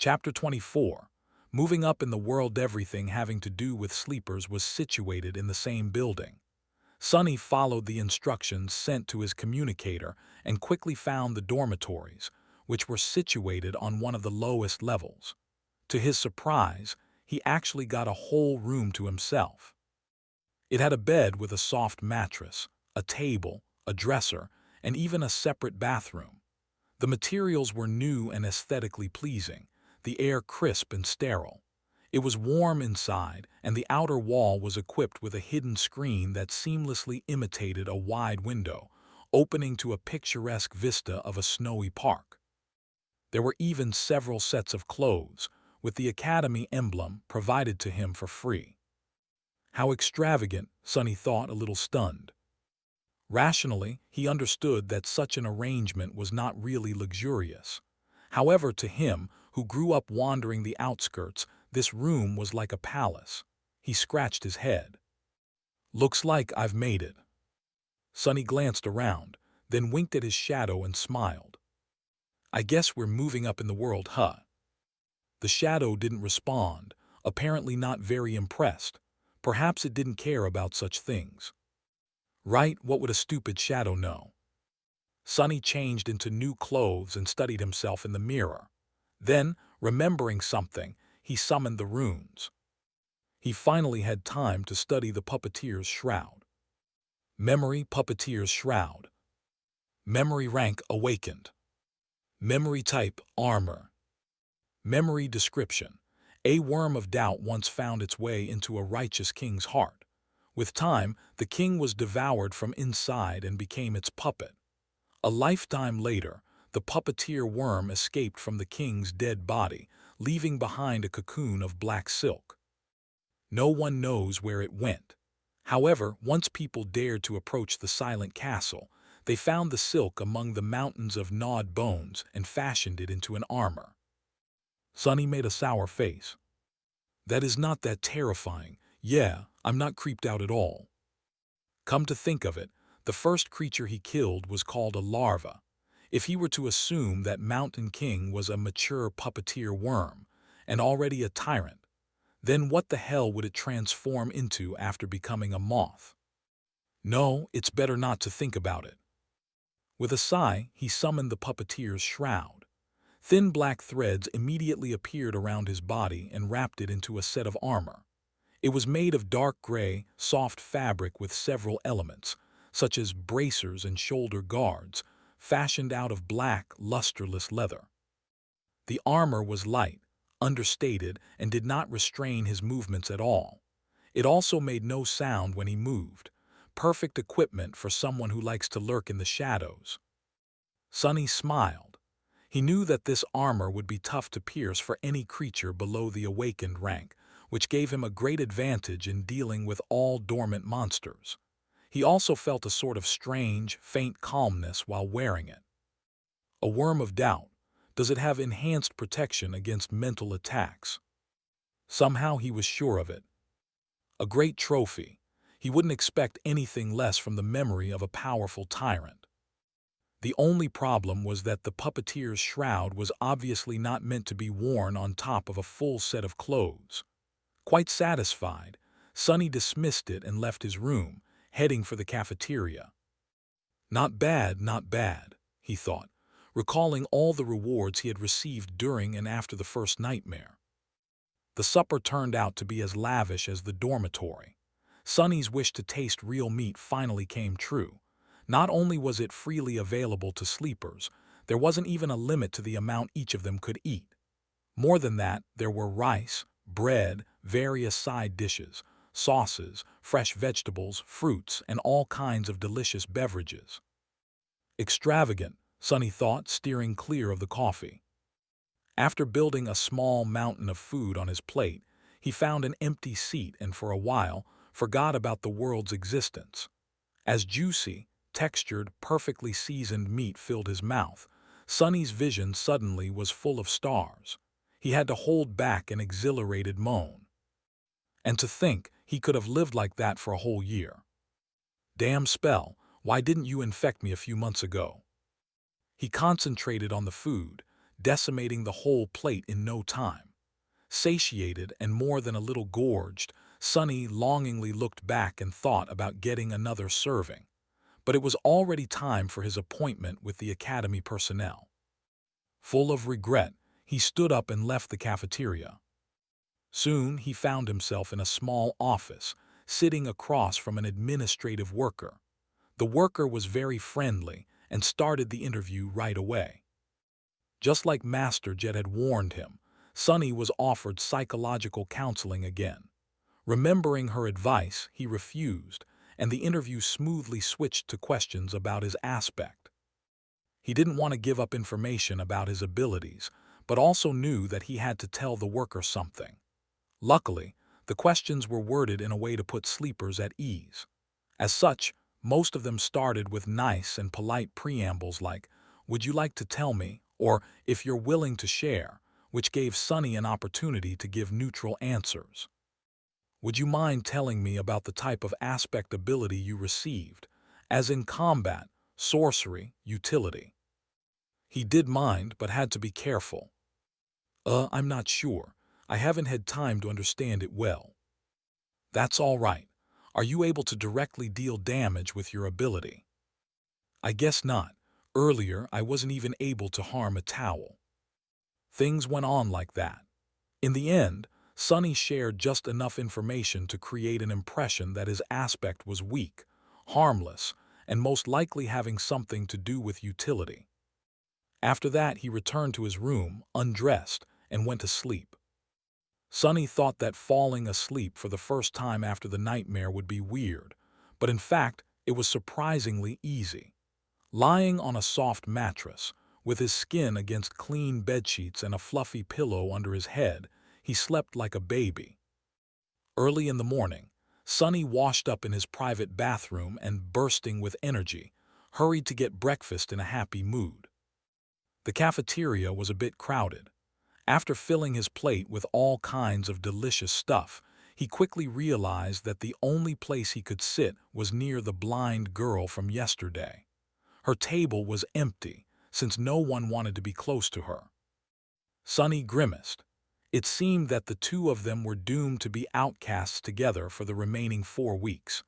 Chapter 24. Moving up in the world, everything having to do with sleepers was situated in the same building. Sonny followed the instructions sent to his communicator and quickly found the dormitories, which were situated on one of the lowest levels. To his surprise, he actually got a whole room to himself. It had a bed with a soft mattress, a table, a dresser, and even a separate bathroom. The materials were new and aesthetically pleasing, the air crisp and sterile. It was warm inside, and the outer wall was equipped with a hidden screen that seamlessly imitated a wide window, opening to a picturesque vista of a snowy park. There were even several sets of clothes, with the Academy emblem provided to him for free. How extravagant, Sonny thought, a little stunned. Rationally, he understood that such an arrangement was not really luxurious. However, to him, who grew up wandering the outskirts, this room was like a palace. He scratched his head. "Looks like I've made it." Sonny glanced around, then winked at his shadow and smiled. "I guess we're moving up in the world, huh?" The shadow didn't respond, apparently not very impressed. Perhaps it didn't care about such things. Right, what would a stupid shadow know? Sonny changed into new clothes and studied himself in the mirror. Then, remembering something, he summoned the runes. He finally had time to study the puppeteer's shroud. Memory, puppeteer's shroud. Memory rank awakened. Memory type armor. Memory description. A worm of doubt once found its way into a righteous king's heart. With time, the king was devoured from inside and became its puppet. A lifetime later, the puppeteer worm escaped from the king's dead body, leaving behind a cocoon of black silk. No one knows where it went. However, once people dared to approach the silent castle, they found the silk among the mountains of gnawed bones and fashioned it into an armor. Sonny made a sour face. "That is not that terrifying. Yeah, I'm not creeped out at all." Come to think of it, the first creature he killed was called a larva. If he were to assume that Mountain King was a mature puppeteer worm, and already a tyrant, then what the hell would it transform into after becoming a moth? No, it's better not to think about it. With a sigh, he summoned the puppeteer's shroud. Thin black threads immediately appeared around his body and wrapped it into a set of armor. It was made of dark gray, soft fabric with several elements, such as bracers and shoulder guards, fashioned out of black, lusterless leather. The armor was light, understated, and did not restrain his movements at all. It also made no sound when he moved. Perfect equipment for someone who likes to lurk in the shadows. Sonny smiled. He knew that this armor would be tough to pierce for any creature below the awakened rank, which gave him a great advantage in dealing with all dormant monsters. He also felt a sort of strange, faint calmness while wearing it. A worm of doubt. Does it have enhanced protection against mental attacks? Somehow he was sure of it. A great trophy. He wouldn't expect anything less from the memory of a powerful tyrant. The only problem was that the puppeteer's shroud was obviously not meant to be worn on top of a full set of clothes. Quite satisfied, Sonny dismissed it and left his room, heading for the cafeteria. Not bad, he thought, recalling all the rewards he had received during and after the first nightmare. The supper turned out to be as lavish as the dormitory. Sonny's wish to taste real meat finally came true. Not only was it freely available to sleepers, there wasn't even a limit to the amount each of them could eat. More than that, there were rice, bread, various side dishes, sauces, fresh vegetables, fruits, and all kinds of delicious beverages. Extravagant, Sonny thought, steering clear of the coffee. After building a small mountain of food on his plate, he found an empty seat and for a while forgot about the world's existence. As juicy, textured, perfectly seasoned meat filled his mouth, Sonny's vision suddenly was full of stars. He had to hold back an exhilarated moan. And to think he could have lived like that for a whole year. Damn spell, why didn't you infect me a few months ago? He concentrated on the food, decimating the whole plate in no time. Satiated and more than a little gorged, Sunny longingly looked back and thought about getting another serving. But it was already time for his appointment with the academy personnel. Full of regret, he stood up and left the cafeteria. Soon he found himself in a small office, sitting across from an administrative worker. The worker was very friendly and started the interview right away. Just like Master Jet had warned him, Sunny was offered psychological counseling again. Remembering her advice, he refused, and the interview smoothly switched to questions about his aspect. He didn't want to give up information about his abilities, but also knew that he had to tell the worker something. Luckily, the questions were worded in a way to put sleepers at ease. As such, most of them started with nice and polite preambles like, "Would you like to tell me?" or "If you're willing to share," which gave Sunny an opportunity to give neutral answers. "Would you mind telling me about the type of aspect ability you received, as in combat, sorcery, utility?" He did mind, but had to be careful. I'm not sure. I haven't had time to understand it well." "That's all right. Are you able to directly deal damage with your ability?" "I guess not. Earlier, I wasn't even able to harm a towel." Things went on like that. In the end, Sunny shared just enough information to create an impression that his aspect was weak, harmless, and most likely having something to do with utility. After that, he returned to his room, undressed, and went to sleep. Sunny thought that falling asleep for the first time after the nightmare would be weird, but in fact, it was surprisingly easy. Lying on a soft mattress, with his skin against clean bedsheets and a fluffy pillow under his head, he slept like a baby. Early in the morning, Sunny washed up in his private bathroom and, bursting with energy, hurried to get breakfast in a happy mood. The cafeteria was a bit crowded. After filling his plate with all kinds of delicious stuff, he quickly realized that the only place he could sit was near the blind girl from yesterday. Her table was empty, since no one wanted to be close to her. Sunny grimaced. It seemed that the two of them were doomed to be outcasts together for the remaining 4 weeks.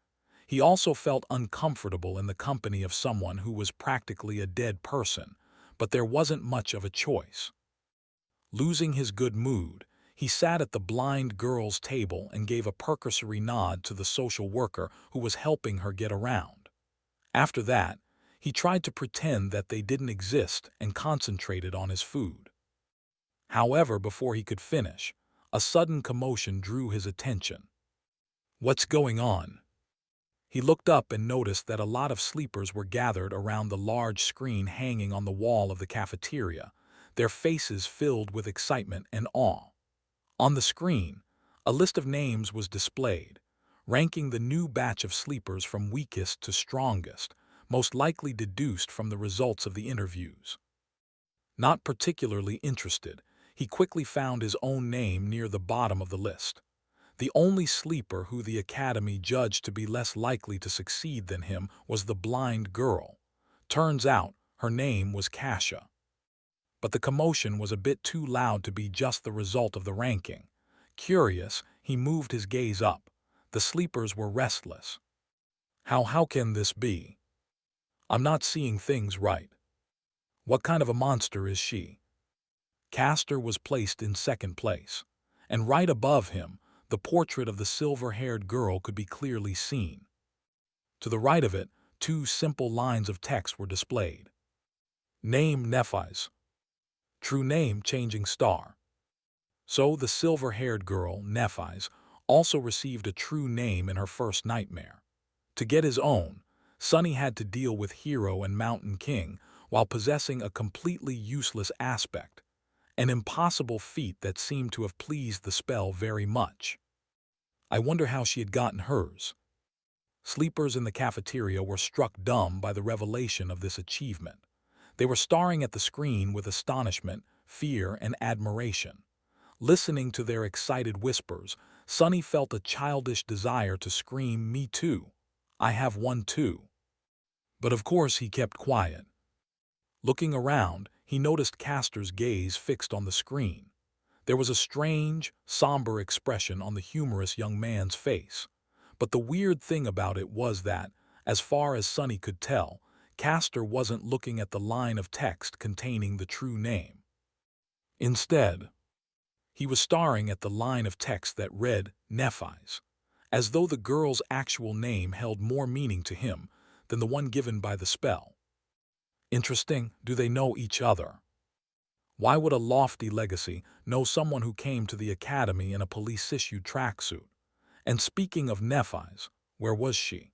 He also felt uncomfortable in the company of someone who was practically a dead person, but there wasn't much of a choice. Losing his good mood, he sat at the blind girl's table and gave a percussory nod to the social worker who was helping her get around. After that, he tried to pretend that they didn't exist and concentrated on his food. However, before he could finish, a sudden commotion drew his attention. "What's going on?" He looked up and noticed that a lot of sleepers were gathered around the large screen hanging on the wall of the cafeteria, their faces filled with excitement and awe. On the screen, a list of names was displayed, ranking the new batch of sleepers from weakest to strongest, most likely deduced from the results of the interviews. Not particularly interested, he quickly found his own name near the bottom of the list. The only sleeper who the academy judged to be less likely to succeed than him was the blind girl. Turns out, her name was Kasha. But the commotion was a bit too loud to be just the result of the ranking. Curious, he moved his gaze up. The sleepers were restless. How can this be? I'm not seeing things right. What kind of a monster is she?" Castor was placed in second place, and right above him, the portrait of the silver-haired girl could be clearly seen. To the right of it, 2 simple lines of text were displayed. Name Nephis. True name Changing Star. So the silver-haired girl, Nephis, also received a true name in her first nightmare. To get his own, Sunny had to deal with Hero and Mountain King while possessing a completely useless aspect, an impossible feat that seemed to have pleased the spell very much. I wonder how she had gotten hers. Sleepers in the cafeteria were struck dumb by the revelation of this achievement. They were staring at the screen with astonishment, fear, and admiration. Listening to their excited whispers, Sunny felt a childish desire to scream, "Me too. I have one too." But of course he kept quiet. Looking around, he noticed Castor's gaze fixed on the screen. There was a strange, somber expression on the humorous young man's face. But the weird thing about it was that, as far as Sonny could tell, Castor wasn't looking at the line of text containing the true name. Instead, he was staring at the line of text that read Nephi's, as though the girl's actual name held more meaning to him than the one given by the spell. Interesting, do they know each other? Why would a lofty legacy know someone who came to the academy in a police-issued tracksuit? And speaking of Nephi's, where was she?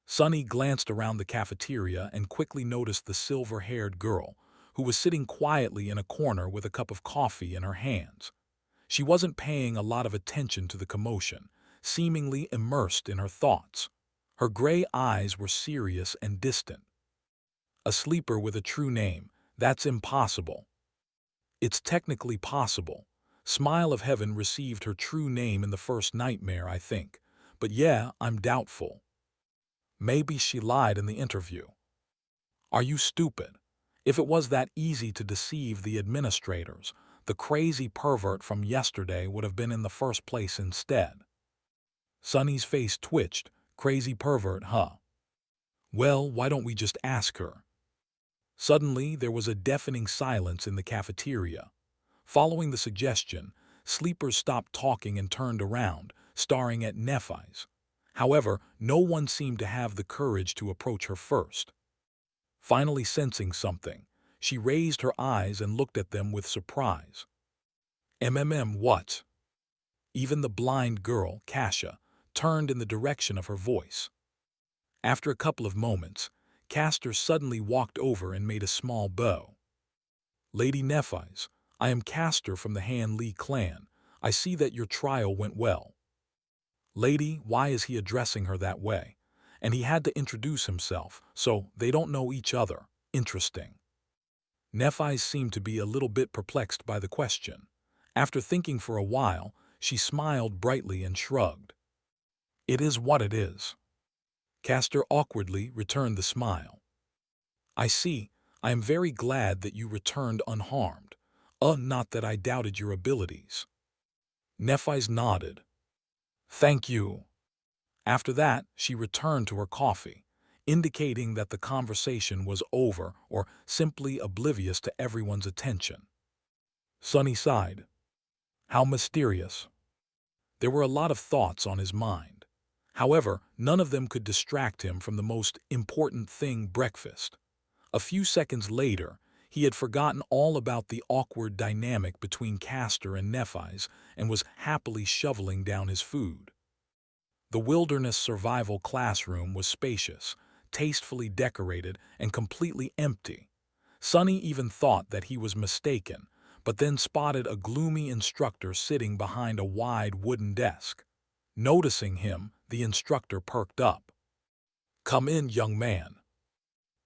Sonny glanced around the cafeteria and quickly noticed the silver-haired girl, who was sitting quietly in a corner with a cup of coffee in her hands. She wasn't paying a lot of attention to the commotion, seemingly immersed in her thoughts. Her gray eyes were serious and distant. A sleeper with a true name, that's impossible. It's technically possible. Smile of Heaven received her true name in the first nightmare, I think. But yeah, I'm doubtful. Maybe she lied in the interview. Are you stupid? If it was that easy to deceive the administrators, the crazy pervert from yesterday would have been in the first place instead. Sonny's face twitched. Crazy pervert, huh? Well, why don't we just ask her? Suddenly, there was a deafening silence in the cafeteria. Following the suggestion, sleepers stopped talking and turned around, staring at Nephi's. However, no one seemed to have the courage to approach her first. Finally sensing something, she raised her eyes and looked at them with surprise. What? Even the blind girl, Kasia, turned in the direction of her voice. After a couple of moments, Castor suddenly walked over and made a small bow. Lady Nephi's, I am Castor from the Han Lee clan. I see that your trial went well. Lady, why is he addressing her that way? And he had to introduce himself, so they don't know each other. Interesting. Nephi's seemed to be a little bit perplexed by the question. After thinking for a while, she smiled brightly and shrugged. It is what it is. Castor awkwardly returned the smile. I see. I am very glad that you returned unharmed. Not that I doubted your abilities. Nephi's nodded. Thank you. After that, she returned to her coffee, indicating that the conversation was over or simply oblivious to everyone's attention. Sonny sighed. How mysterious. There were a lot of thoughts on his mind. However, none of them could distract him from the most important thing, breakfast. A few seconds later, he had forgotten all about the awkward dynamic between Castor and Nephi's and was happily shoveling down his food. The wilderness survival classroom was spacious, tastefully decorated, and completely empty. Sonny even thought that he was mistaken, but then spotted a gloomy instructor sitting behind a wide wooden desk. Noticing him, the instructor perked up. Come in, young man.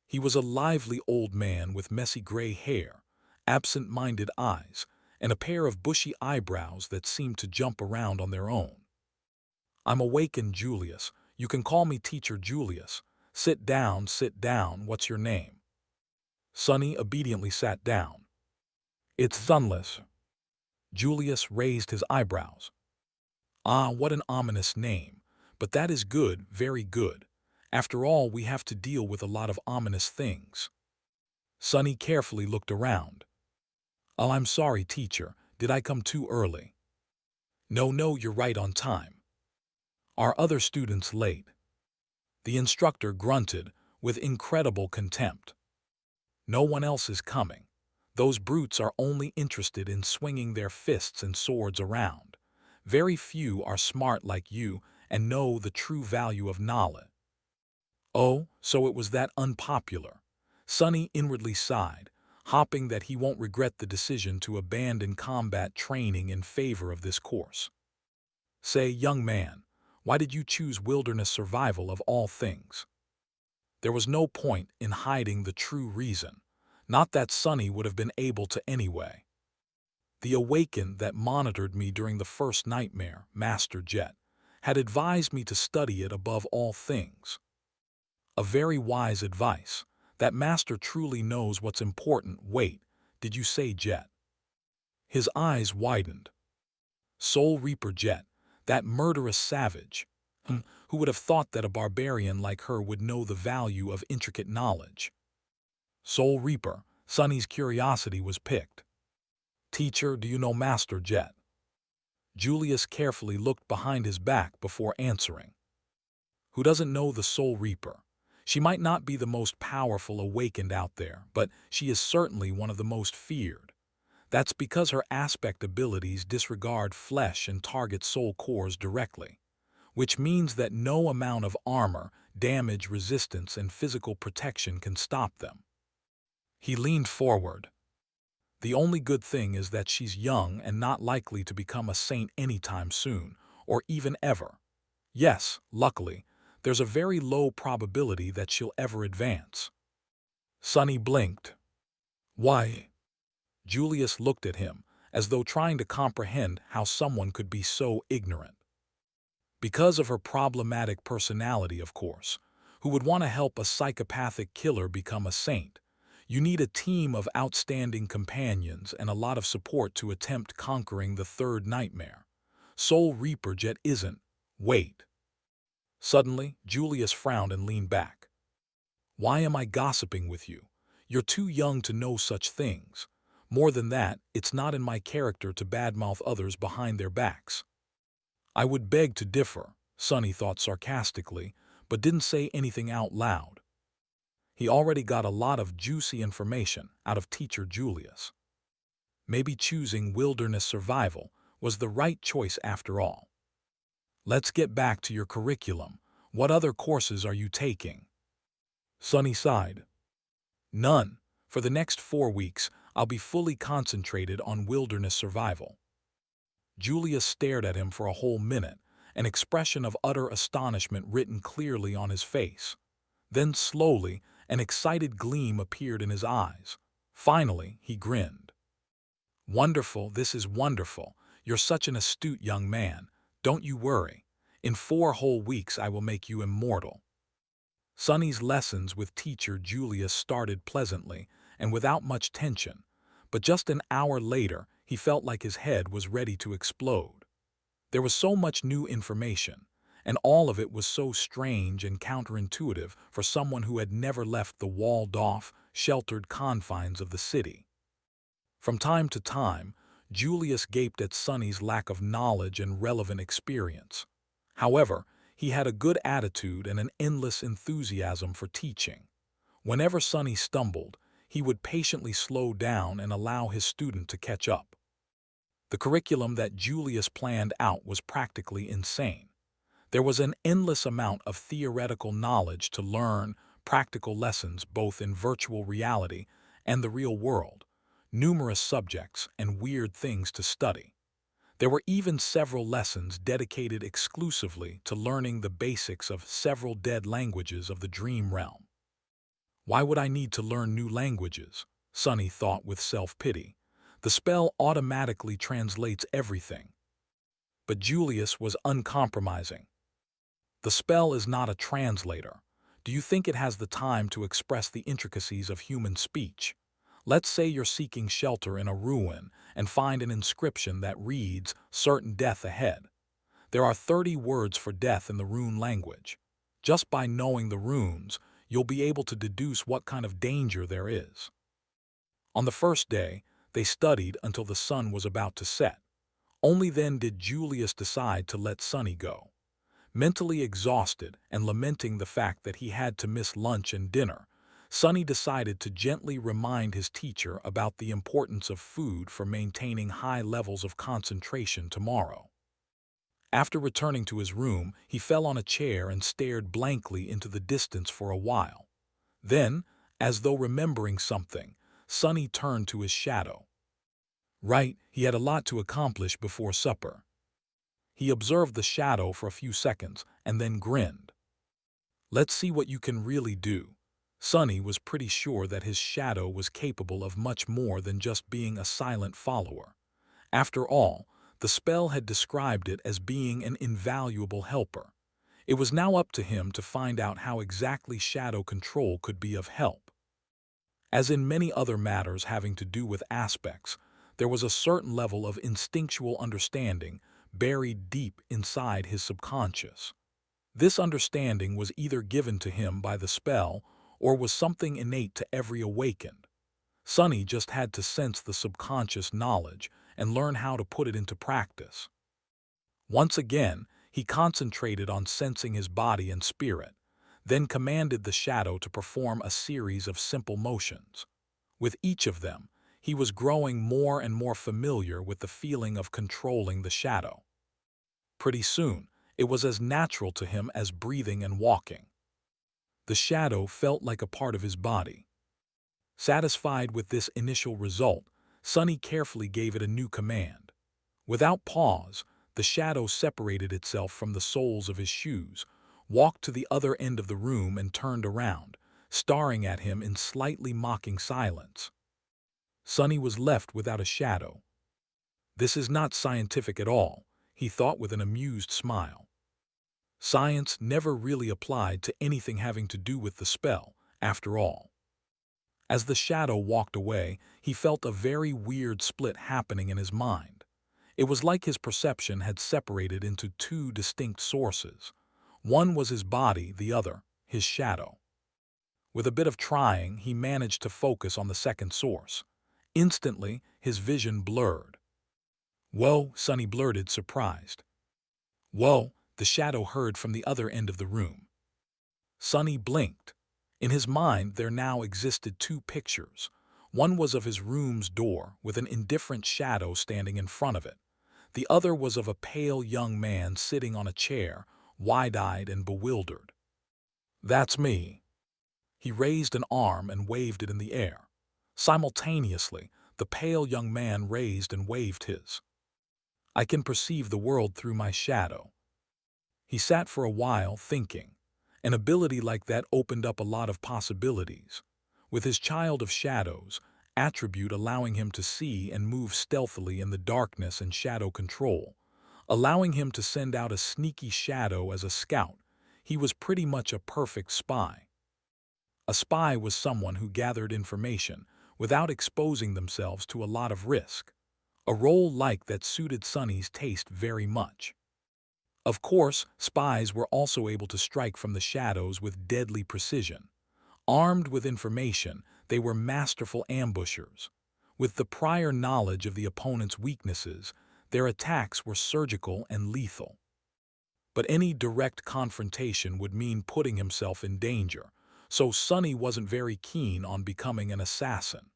He was a lively old man with messy gray hair, absent-minded eyes, and a pair of bushy eyebrows that seemed to jump around on their own. I'm awakened, Julius. You can call me Teacher Julius. Sit down, what's your name? Sonny obediently sat down. It's Sunless. Julius raised his eyebrows. Ah, what an ominous name. But that is good, very good. After all, we have to deal with a lot of ominous things. Sonny carefully looked around. Oh, I'm sorry, teacher. Did I come too early? No, you're right on time. Are other students late? The instructor grunted with incredible contempt. No one else is coming. Those brutes are only interested in swinging their fists and swords around. Very few are smart like you and know the true value of knowledge. Oh, so it was that unpopular. Sonny inwardly sighed, hoping that he won't regret the decision to abandon combat training in favor of this course. Say, young man, why did you choose wilderness survival of all things? There was no point in hiding the true reason, not that Sonny would have been able to anyway. The Awakened that monitored me during the first nightmare, Master Jet, had advised me to study it above all things. A very wise advice. That master truly knows what's important. Wait, did you say Jet? His eyes widened. Soul Reaper Jet, that murderous savage. Who would have thought that a barbarian like her would know the value of intricate knowledge? Soul Reaper, Sunny's curiosity was piqued. Teacher, do you know Master Jet? Julius carefully looked behind his back before answering. Who doesn't know the Soul Reaper? She might not be the most powerful awakened out there, but she is certainly one of the most feared. That's because her aspect abilities disregard flesh and target soul cores directly, which means that no amount of armor, damage resistance, and physical protection can stop them. He leaned forward. The only good thing is that she's young and not likely to become a saint anytime soon, or even ever. Yes, luckily, there's a very low probability that she'll ever advance. Sunny blinked. Why? Julius looked at him, as though trying to comprehend how someone could be so ignorant. Because of her problematic personality, of course. Who would want to help a psychopathic killer become a saint? You need a team of outstanding companions and a lot of support to attempt conquering the third nightmare. Soul Reaper Jet isn't. Wait. Suddenly, Julius frowned and leaned back. Why am I gossiping with you? You're too young to know such things. More than that, it's not in my character to badmouth others behind their backs. I would beg to differ, Sunny thought sarcastically, but didn't say anything out loud. He already got a lot of juicy information out of Teacher Julius. Maybe choosing wilderness survival was the right choice after all. Let's get back to your curriculum. What other courses are you taking? Sunny sighed. None. For the next 4 weeks, I'll be fully concentrated on wilderness survival. Julius stared at him for a whole minute, an expression of utter astonishment written clearly on his face. Then slowly, an excited gleam appeared in his eyes. Finally, he grinned. Wonderful, this is wonderful. You're such an astute young man. Don't you worry. In 4 whole weeks I will make you immortal. Sunny's lessons with Teacher Julius started pleasantly and without much tension, but just an hour later he felt like his head was ready to explode. There was so much new information, and all of it was so strange and counterintuitive for someone who had never left the walled-off, sheltered confines of the city. From time to time, Julius gaped at Sunny's lack of knowledge and relevant experience. However, he had a good attitude and an endless enthusiasm for teaching. Whenever Sunny stumbled, he would patiently slow down and allow his student to catch up. The curriculum that Julius planned out was practically insane. There was an endless amount of theoretical knowledge to learn, practical lessons both in virtual reality and the real world, numerous subjects and weird things to study. There were even several lessons dedicated exclusively to learning the basics of several dead languages of the dream realm. Why would I need to learn new languages? Sunny thought with self-pity. The spell automatically translates everything. But Julius was uncompromising. The spell is not a translator. Do you think it has the time to express the intricacies of human speech? Let's say you're seeking shelter in a ruin and find an inscription that reads, "Certain death ahead." There are 30 words for death in the rune language. Just by knowing the runes, you'll be able to deduce what kind of danger there is. On the first day, they studied until the sun was about to set. Only then did Julius decide to let Sunny go. Mentally exhausted and lamenting the fact that he had to miss lunch and dinner, Sunny decided to gently remind his teacher about the importance of food for maintaining high levels of concentration tomorrow. After returning to his room, he fell on a chair and stared blankly into the distance for a while. Then, as though remembering something, Sunny turned to his shadow. Right, he had a lot to accomplish before supper. He observed the shadow for a few seconds and then grinned. Let's see what you can really do. Sunny was pretty sure that his shadow was capable of much more than just being a silent follower. After all, the spell had described it as being an invaluable helper. It was now up to him to find out how exactly shadow control could be of help. As in many other matters having to do with aspects, there was a certain level of instinctual understanding buried deep inside his subconscious. This understanding was either given to him by the spell or was something innate to every awakened. Sonny just had to sense the subconscious knowledge and learn how to put it into practice. Once again, he concentrated on sensing his body and spirit, then commanded the shadow to perform a series of simple motions. With each of them, he was growing more and more familiar with the feeling of controlling the shadow. Pretty soon, it was as natural to him as breathing and walking. The shadow felt like a part of his body. Satisfied with this initial result, Sonny carefully gave it a new command. Without pause, the shadow separated itself from the soles of his shoes, walked to the other end of the room and turned around, staring at him in slightly mocking silence. Sonny was left without a shadow. This is not scientific at all, he thought with an amused smile. Science never really applied to anything having to do with the spell, after all. As the shadow walked away, he felt a very weird split happening in his mind. It was like his perception had separated into two distinct sources. One was his body, the other, his shadow. With a bit of trying, he managed to focus on the second source. Instantly, his vision blurred. "Whoa," Sonny blurted, surprised. "Whoa," the shadow heard from the other end of the room. Sonny blinked. In his mind there now existed two pictures. One was of his room's door, with an indifferent shadow standing in front of it. The other was of a pale young man sitting on a chair, wide-eyed and bewildered. "That's me." He raised an arm and waved it in the air. Simultaneously, the pale young man raised and waved his. "I can perceive the world through my shadow." He sat for a while thinking. An ability like that opened up a lot of possibilities. With his child of shadows, attribute allowing him to see and move stealthily in the darkness and shadow control, allowing him to send out a sneaky shadow as a scout, he was pretty much a perfect spy. A spy was someone who gathered information without exposing themselves to a lot of risk. A role like that suited Sonny's taste very much. Of course, spies were also able to strike from the shadows with deadly precision. Armed with information, they were masterful ambushers. With the prior knowledge of the opponent's weaknesses, their attacks were surgical and lethal. But any direct confrontation would mean putting himself in danger, so Sonny wasn't very keen on becoming an assassin.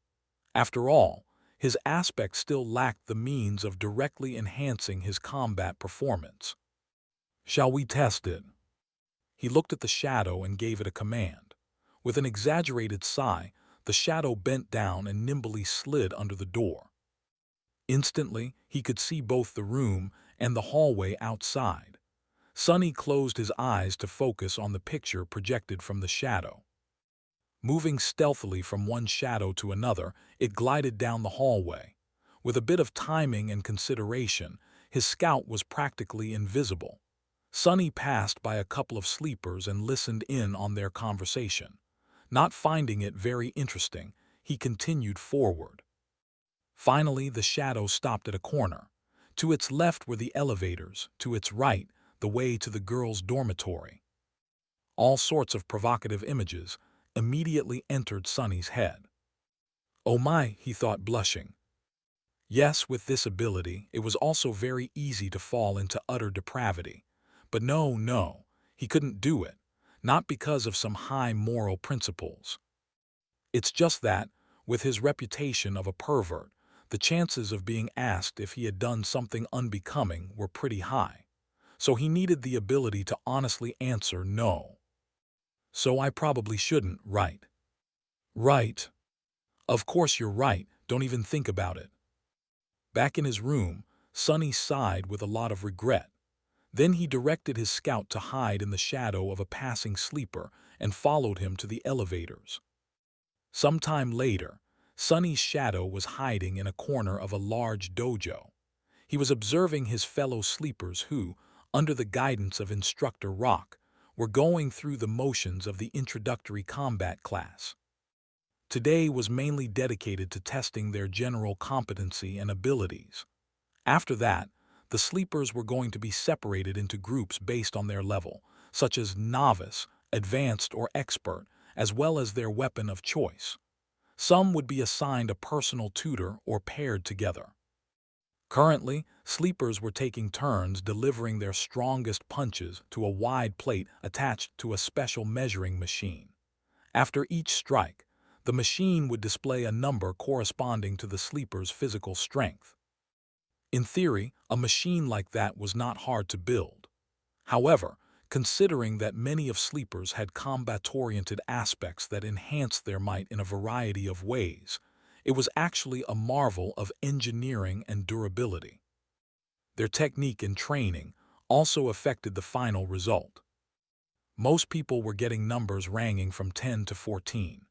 After all, his aspect still lacked the means of directly enhancing his combat performance. "Shall we test it?" He looked at the shadow and gave it a command. With an exaggerated sigh, the shadow bent down and nimbly slid under the door. Instantly, he could see both the room and the hallway outside. Sonny closed his eyes to focus on the picture projected from the shadow. Moving stealthily from one shadow to another, it glided down the hallway. With a bit of timing and consideration, his scout was practically invisible. Sonny passed by a couple of sleepers and listened in on their conversation. Not finding it very interesting, he continued forward. Finally, the shadow stopped at a corner. To its left were the elevators, to its right, the way to the girls' dormitory. All sorts of provocative images immediately entered Sonny's head. "Oh my," he thought, blushing. Yes, with this ability, it was also very easy to fall into utter depravity. But no, he couldn't do it, not because of some high moral principles. It's just that, with his reputation of a pervert, the chances of being asked if he had done something unbecoming were pretty high. So he needed the ability to honestly answer no. "So I probably shouldn't, right?" "Right. Of course you're right, don't even think about it." Back in his room, Sonny sighed with a lot of regret. Then he directed his scout to hide in the shadow of a passing sleeper and followed him to the elevators. Some time later, Sonny's shadow was hiding in a corner of a large dojo. He was observing his fellow sleepers who, under the guidance of Instructor Rock, were going through the motions of the introductory combat class. Today was mainly dedicated to testing their general competency and abilities. After that, the sleepers were going to be separated into groups based on their level, such as novice, advanced, or expert, as well as their weapon of choice. Some would be assigned a personal tutor or paired together. Currently, sleepers were taking turns delivering their strongest punches to a wide plate attached to a special measuring machine. After each strike, the machine would display a number corresponding to the sleeper's physical strength. In theory, a machine like that was not hard to build. However, considering that many of sleepers had combat-oriented aspects that enhanced their might in a variety of ways, it was actually a marvel of engineering and durability. Their technique and training also affected the final result. Most people were getting numbers ranging from 10 to 14.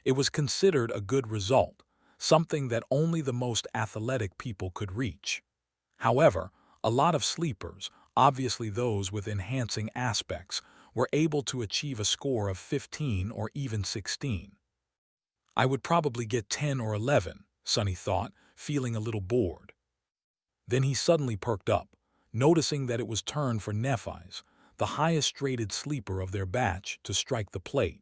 It was considered a good result, something that only the most athletic people could reach. However, a lot of sleepers, obviously those with enhancing aspects, were able to achieve a score of 15 or even 16. I would probably get 10 or 11, Sonny thought, feeling a little bored. Then he suddenly perked up, noticing that it was turn for Nephi's, the highest-rated sleeper of their batch, to strike the plate.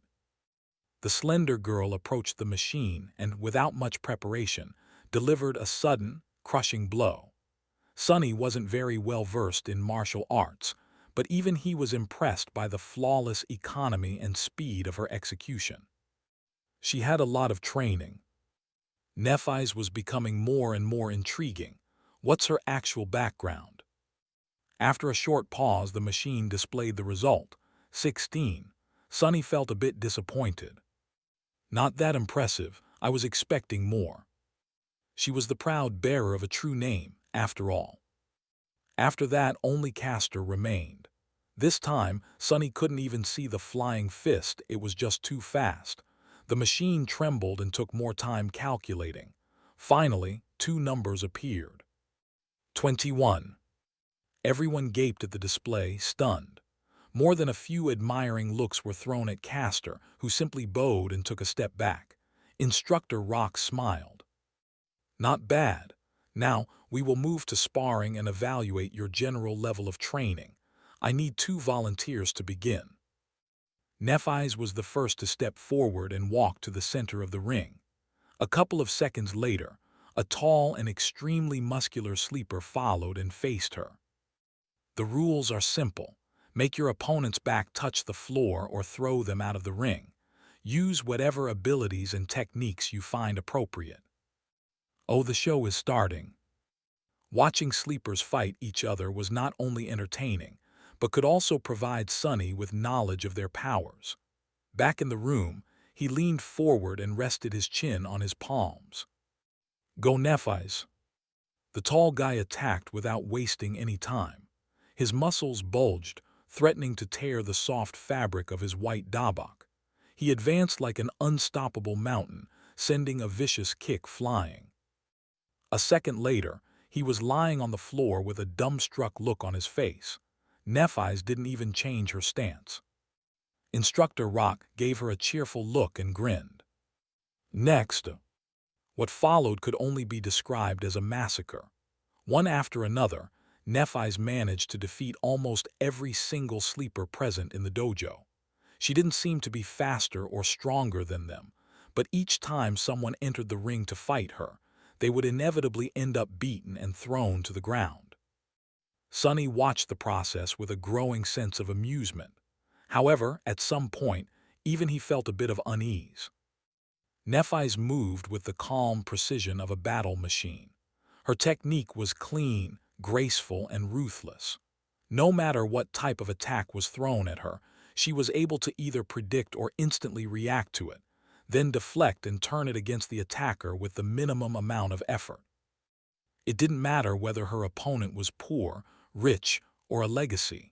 The slender girl approached the machine and, without much preparation, delivered a sudden, crushing blow. Sonny wasn't very well versed in martial arts, but even he was impressed by the flawless economy and speed of her execution. She had a lot of training. Nephi's was becoming more and more intriguing. What's her actual background? After a short pause, the machine displayed the result, 16. Sonny felt a bit disappointed. Not that impressive, I was expecting more. She was the proud bearer of a true name, after all. After that, only Castor remained. This time, Sonny couldn't even see the flying fist, it was just too fast. The machine trembled and took more time calculating. Finally, two numbers appeared. 21. Everyone gaped at the display, stunned. More than a few admiring looks were thrown at Castor, who simply bowed and took a step back. Instructor Rock smiled. Not bad. Now, we will move to sparring and evaluate your general level of training. I need 2 volunteers to begin. Nephi's was the first to step forward and walk to the center of the ring. A couple of seconds later, a tall and extremely muscular sleeper followed and faced her. The rules are simple. Make your opponent's back touch the floor or throw them out of the ring. Use whatever abilities and techniques you find appropriate. Oh, the show is starting. Watching sleepers fight each other was not only entertaining, but could also provide Sonny with knowledge of their powers. Back in the room, he leaned forward and rested his chin on his palms. Go Nephi's. The tall guy attacked without wasting any time. His muscles bulged, threatening to tear the soft fabric of his white dabak. He advanced like an unstoppable mountain, sending a vicious kick flying. A second later, he was lying on the floor with a dumbstruck look on his face. Nephi's didn't even change her stance. Instructor Rock gave her a cheerful look and grinned. Next, what followed could only be described as a massacre. One after another, Nephi's managed to defeat almost every single sleeper present in the dojo. She didn't seem to be faster or stronger than them, but each time someone entered the ring to fight her, they would inevitably end up beaten and thrown to the ground. Sonny watched the process with a growing sense of amusement. However, at some point, even he felt a bit of unease. Nephi's moved with the calm precision of a battle machine. Her technique was clean, graceful, and ruthless. No matter what type of attack was thrown at her, she was able to either predict or instantly react to it, then deflect and turn it against the attacker with the minimum amount of effort. It didn't matter whether her opponent was poor, rich, or a legacy.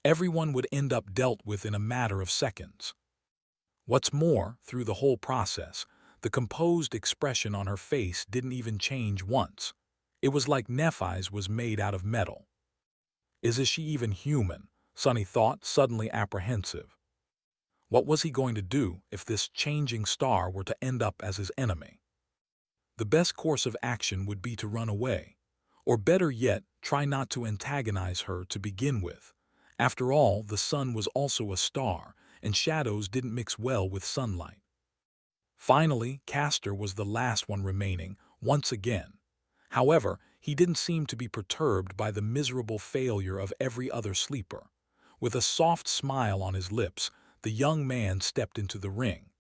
Everyone would end up dealt with in a matter of seconds. What's more, through the whole process, the composed expression on her face didn't even change once. It was like Nephi's was made out of metal. Is she even human? Sonny thought, suddenly apprehensive. What was he going to do if this changing star were to end up as his enemy? The best course of action would be to run away, or better yet, try not to antagonize her to begin with. After all, the sun was also a star, and shadows didn't mix well with sunlight. Finally, Castor was the last one remaining, once again. However, he didn't seem to be perturbed by the miserable failure of every other sleeper. With a soft smile on his lips, the young man stepped into the ring.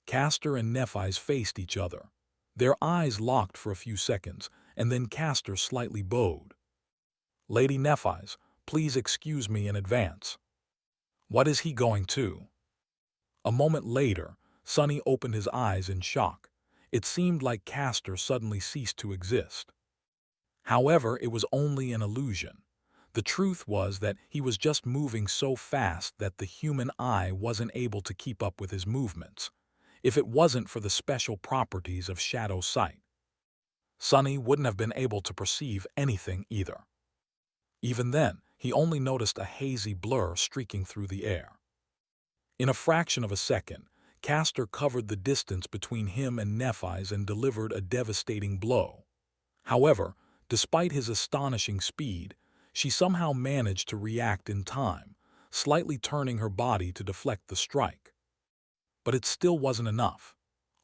Castor and Nephis faced each other. Their eyes locked for a few seconds, and then Castor slightly bowed. "Lady Nephis, please excuse me in advance." What is he going to? A moment later, Sonny opened his eyes in shock. It seemed like Castor suddenly ceased to exist. However, it was only an illusion. The truth was that he was just moving so fast that the human eye wasn't able to keep up with his movements, if it wasn't for the special properties of shadow sight. Sonny wouldn't have been able to perceive anything either. Even then, he only noticed a hazy blur streaking through the air. In a fraction of a second, Castor covered the distance between him and Nephis and delivered a devastating blow. However, despite his astonishing speed, she somehow managed to react in time, slightly turning her body to deflect the strike. But it still wasn't enough.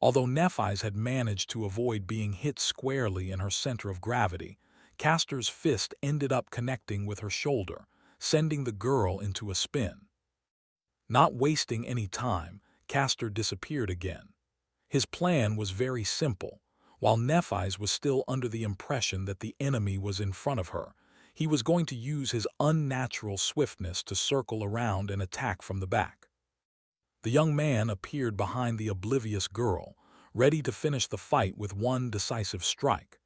Although Nephis had managed to avoid being hit squarely in her center of gravity, Castor's fist ended up connecting with her shoulder, sending the girl into a spin. Not wasting any time, Castor disappeared again. His plan was very simple. While Nephis was still under the impression that the enemy was in front of her, he was going to use his unnatural swiftness to circle around and attack from the back. The young man appeared behind the oblivious girl, ready to finish the fight with one decisive strike.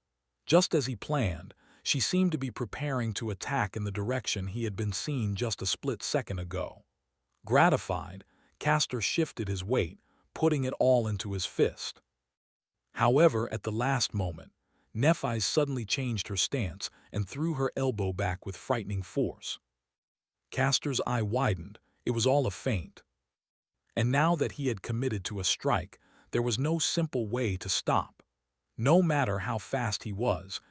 Just as he planned, she seemed to be preparing to attack in the direction he had been seen just a split second ago. Gratified, Castor shifted his weight, putting it all into his fist. However, at the last moment, Nephis suddenly changed her stance and threw her elbow back with frightening force. Castor's eye widened. It was all a feint. And now that he had committed to a strike, there was no simple way to stop. No matter how fast he was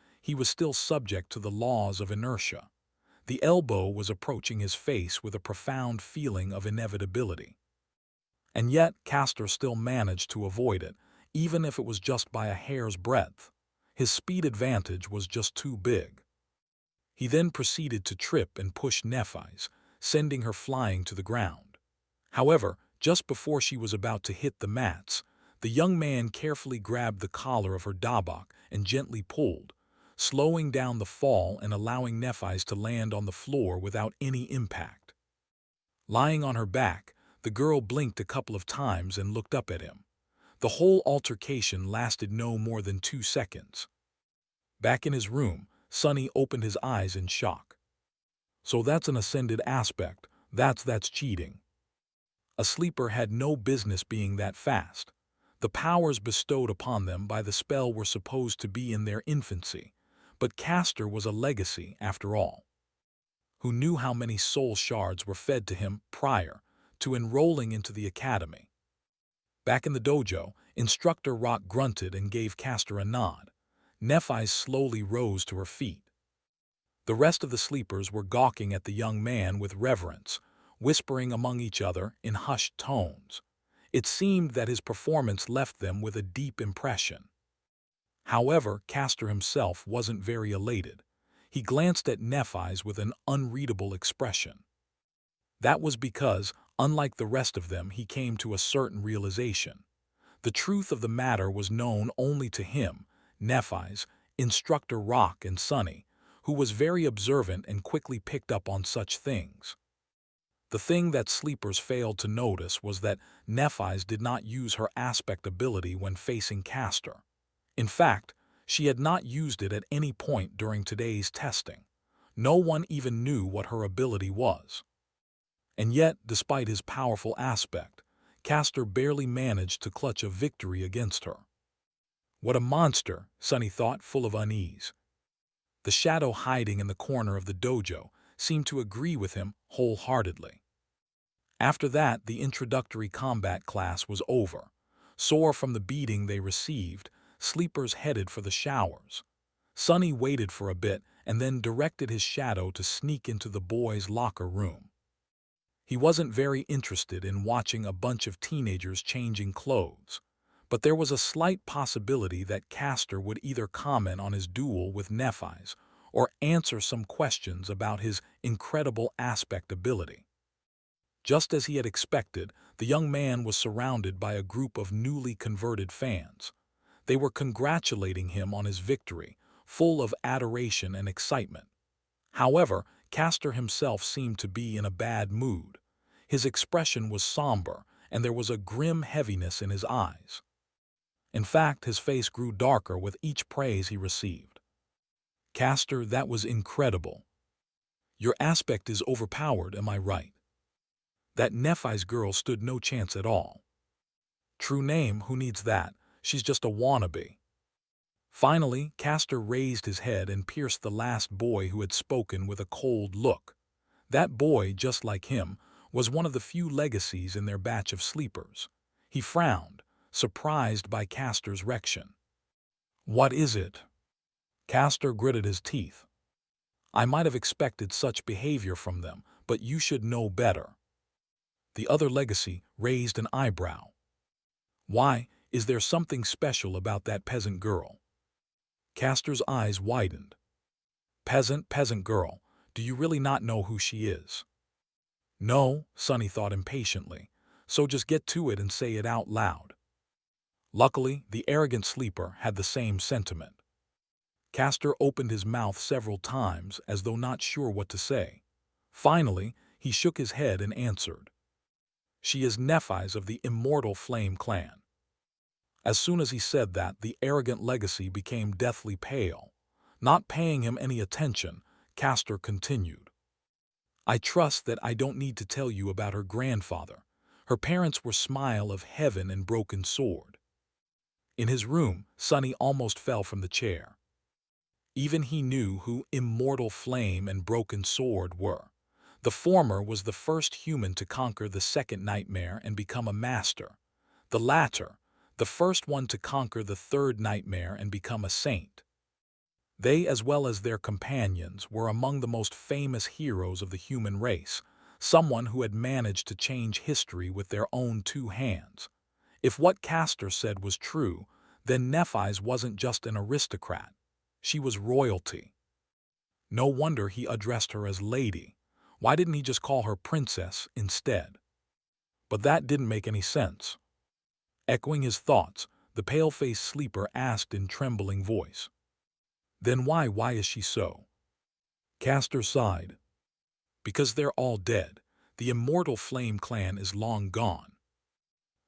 still subject to the laws of inertia. The elbow was approaching his face with a profound feeling of inevitability. And yet, Castor still managed to avoid it, even if it was just by a hair's breadth. His speed advantage was just too big. He then proceeded to trip and push Nephis, sending her flying to the ground. However, just before she was about to hit the mats, the young man carefully grabbed the collar of her dabak and gently pulled, slowing down the fall and allowing Nephis to land on the floor without any impact. Lying on her back, the girl blinked a couple of times and looked up at him. The whole altercation lasted no more than 2 seconds. Back in his room, Sonny opened his eyes in shock. So that's an ascended aspect. That's cheating. A sleeper had no business being that fast. The powers bestowed upon them by the spell were supposed to be in their infancy, but Castor was a legacy after all. Who knew how many soul shards were fed to him prior to enrolling into the academy? Back in the dojo, Instructor Rock grunted and gave Castor a nod. Nephis slowly rose to her feet. The rest of the sleepers were gawking at the young man with reverence, whispering among each other in hushed tones. It seemed that his performance left them with a deep impression. However, Castor himself wasn't very elated. He glanced at Nephis with an unreadable expression. That was because, unlike the rest of them, he came to a certain realization. The truth of the matter was known only to him, Nephis, Instructor Rock, and Sonny, who was very observant and quickly picked up on such things. The thing that sleepers failed to notice was that Nephis did not use her aspect ability when facing Castor. In fact, she had not used it at any point during today's testing. No one even knew what her ability was. And yet, despite his powerful aspect, Castor barely managed to clutch a victory against her. What a monster, Sonny thought, full of unease. The shadow hiding in the corner of the dojo seemed to agree with him wholeheartedly. After that, the introductory combat class was over. Sore from the beating they received, sleepers headed for the showers. Sonny waited for a bit and then directed his shadow to sneak into the boys' locker room. He wasn't very interested in watching a bunch of teenagers changing clothes, but there was a slight possibility that Castor would either comment on his duel with Nephi's or answer some questions about his incredible aspect ability. Just as he had expected, the young man was surrounded by a group of newly converted fans. They were congratulating him on his victory, full of adoration and excitement. However, Castor himself seemed to be in a bad mood. His expression was somber, and there was a grim heaviness in his eyes. In fact, his face grew darker with each praise he received. "Castor, that was incredible. Your aspect is overpowered, am I right? That Nephi's girl stood no chance at all. True name, who needs that? She's just a wannabe." Finally, Castor raised his head and pierced the last boy who had spoken with a cold look. That boy, just like him, was one of the few legacies in their batch of sleepers. He frowned, surprised by Castor's reaction. "What is it?" Castor gritted his teeth. "I might have expected such behavior from them, but you should know better." The other legacy raised an eyebrow. "Why, is there something special about that peasant girl?" Castor's eyes widened. Peasant girl, do you really not know who she is?" "No," Sonny thought impatiently, "so just get to it and say it out loud." Luckily, the arrogant sleeper had the same sentiment. Castor opened his mouth several times as though not sure what to say. Finally, he shook his head and answered. "She is Nephi's of the Immortal Flame clan." As soon as he said that, the arrogant legacy became deathly pale. Not paying him any attention, Castor continued. "I trust that I don't need to tell you about her grandfather. Her parents were Smile of Heaven and Broken Sword." In his room, Sonny almost fell from the chair. Even he knew who Immortal Flame and Broken Sword were. The former was the first human to conquer the second nightmare and become a master. The latter, the first one to conquer the third nightmare and become a saint. They, as well as their companions, were among the most famous heroes of the human race, someone who had managed to change history with their own two hands. If what Castor said was true, then Nephi's wasn't just an aristocrat. She was royalty. No wonder he addressed her as lady. Why didn't he just call her princess instead? But that didn't make any sense. Echoing his thoughts, the pale-faced sleeper asked in trembling voice, "Then why is she so?" Castor sighed. "Because they're all dead. The Immortal Flame clan is long gone."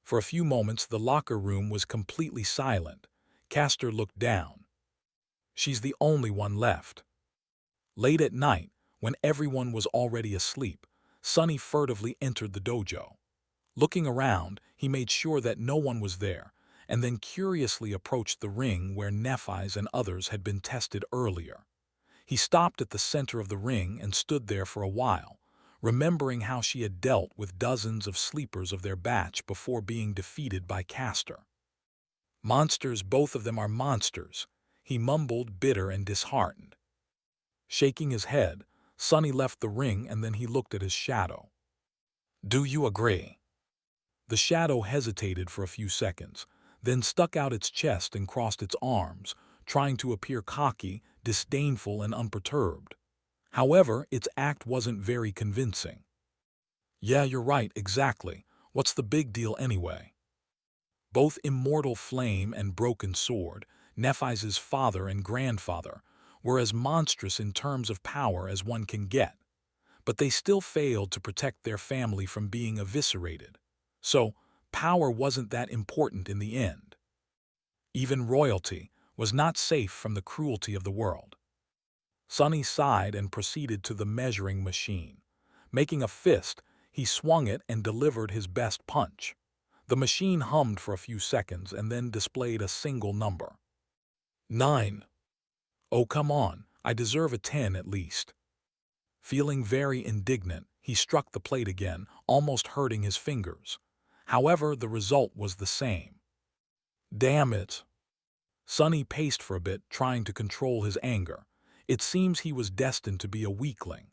For a few moments the locker room was completely silent. Castor looked down. "She's the only one left." Late at night, when everyone was already asleep, Sonny furtively entered the dojo. Looking around, he made sure that no one was there, and then curiously approached the ring where Nephi's and others had been tested earlier. He stopped at the center of the ring and stood there for a while, remembering how she had dealt with dozens of sleepers of their batch before being defeated by Castor. "Monsters, both of them are monsters," he mumbled, bitter and disheartened. Shaking his head, Sonny left the ring and then he looked at his shadow. "Do you agree?" The shadow hesitated for a few seconds, then stuck out its chest and crossed its arms, trying to appear cocky, disdainful, and unperturbed. However, its act wasn't very convincing. "Yeah, you're right, exactly. What's the big deal anyway?" Both Immortal Flame and Broken Sword, Nephi's father and grandfather, were as monstrous in terms of power as one can get, but they still failed to protect their family from being eviscerated. So, power wasn't that important in the end. Even royalty was not safe from the cruelty of the world. Sonny sighed and proceeded to the measuring machine. Making a fist, he swung it and delivered his best punch. The machine hummed for a few seconds and then displayed a single number. 9. "Oh, come on, I deserve a 10 at least." Feeling very indignant, he struck the plate again, almost hurting his fingers. However, the result was the same. Damn it! Sonny paced for a bit, trying to control his anger. It seems he was destined to be a weakling.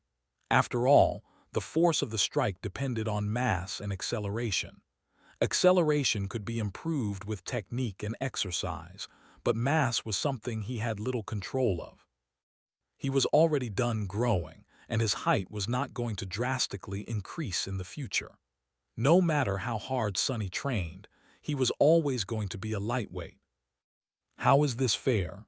After all, the force of the strike depended on mass and acceleration. Acceleration could be improved with technique and exercise, but mass was something he had little control of. He was already done growing, and his height was not going to drastically increase in the future. No matter how hard Sonny trained, he was always going to be a lightweight. How is this fair?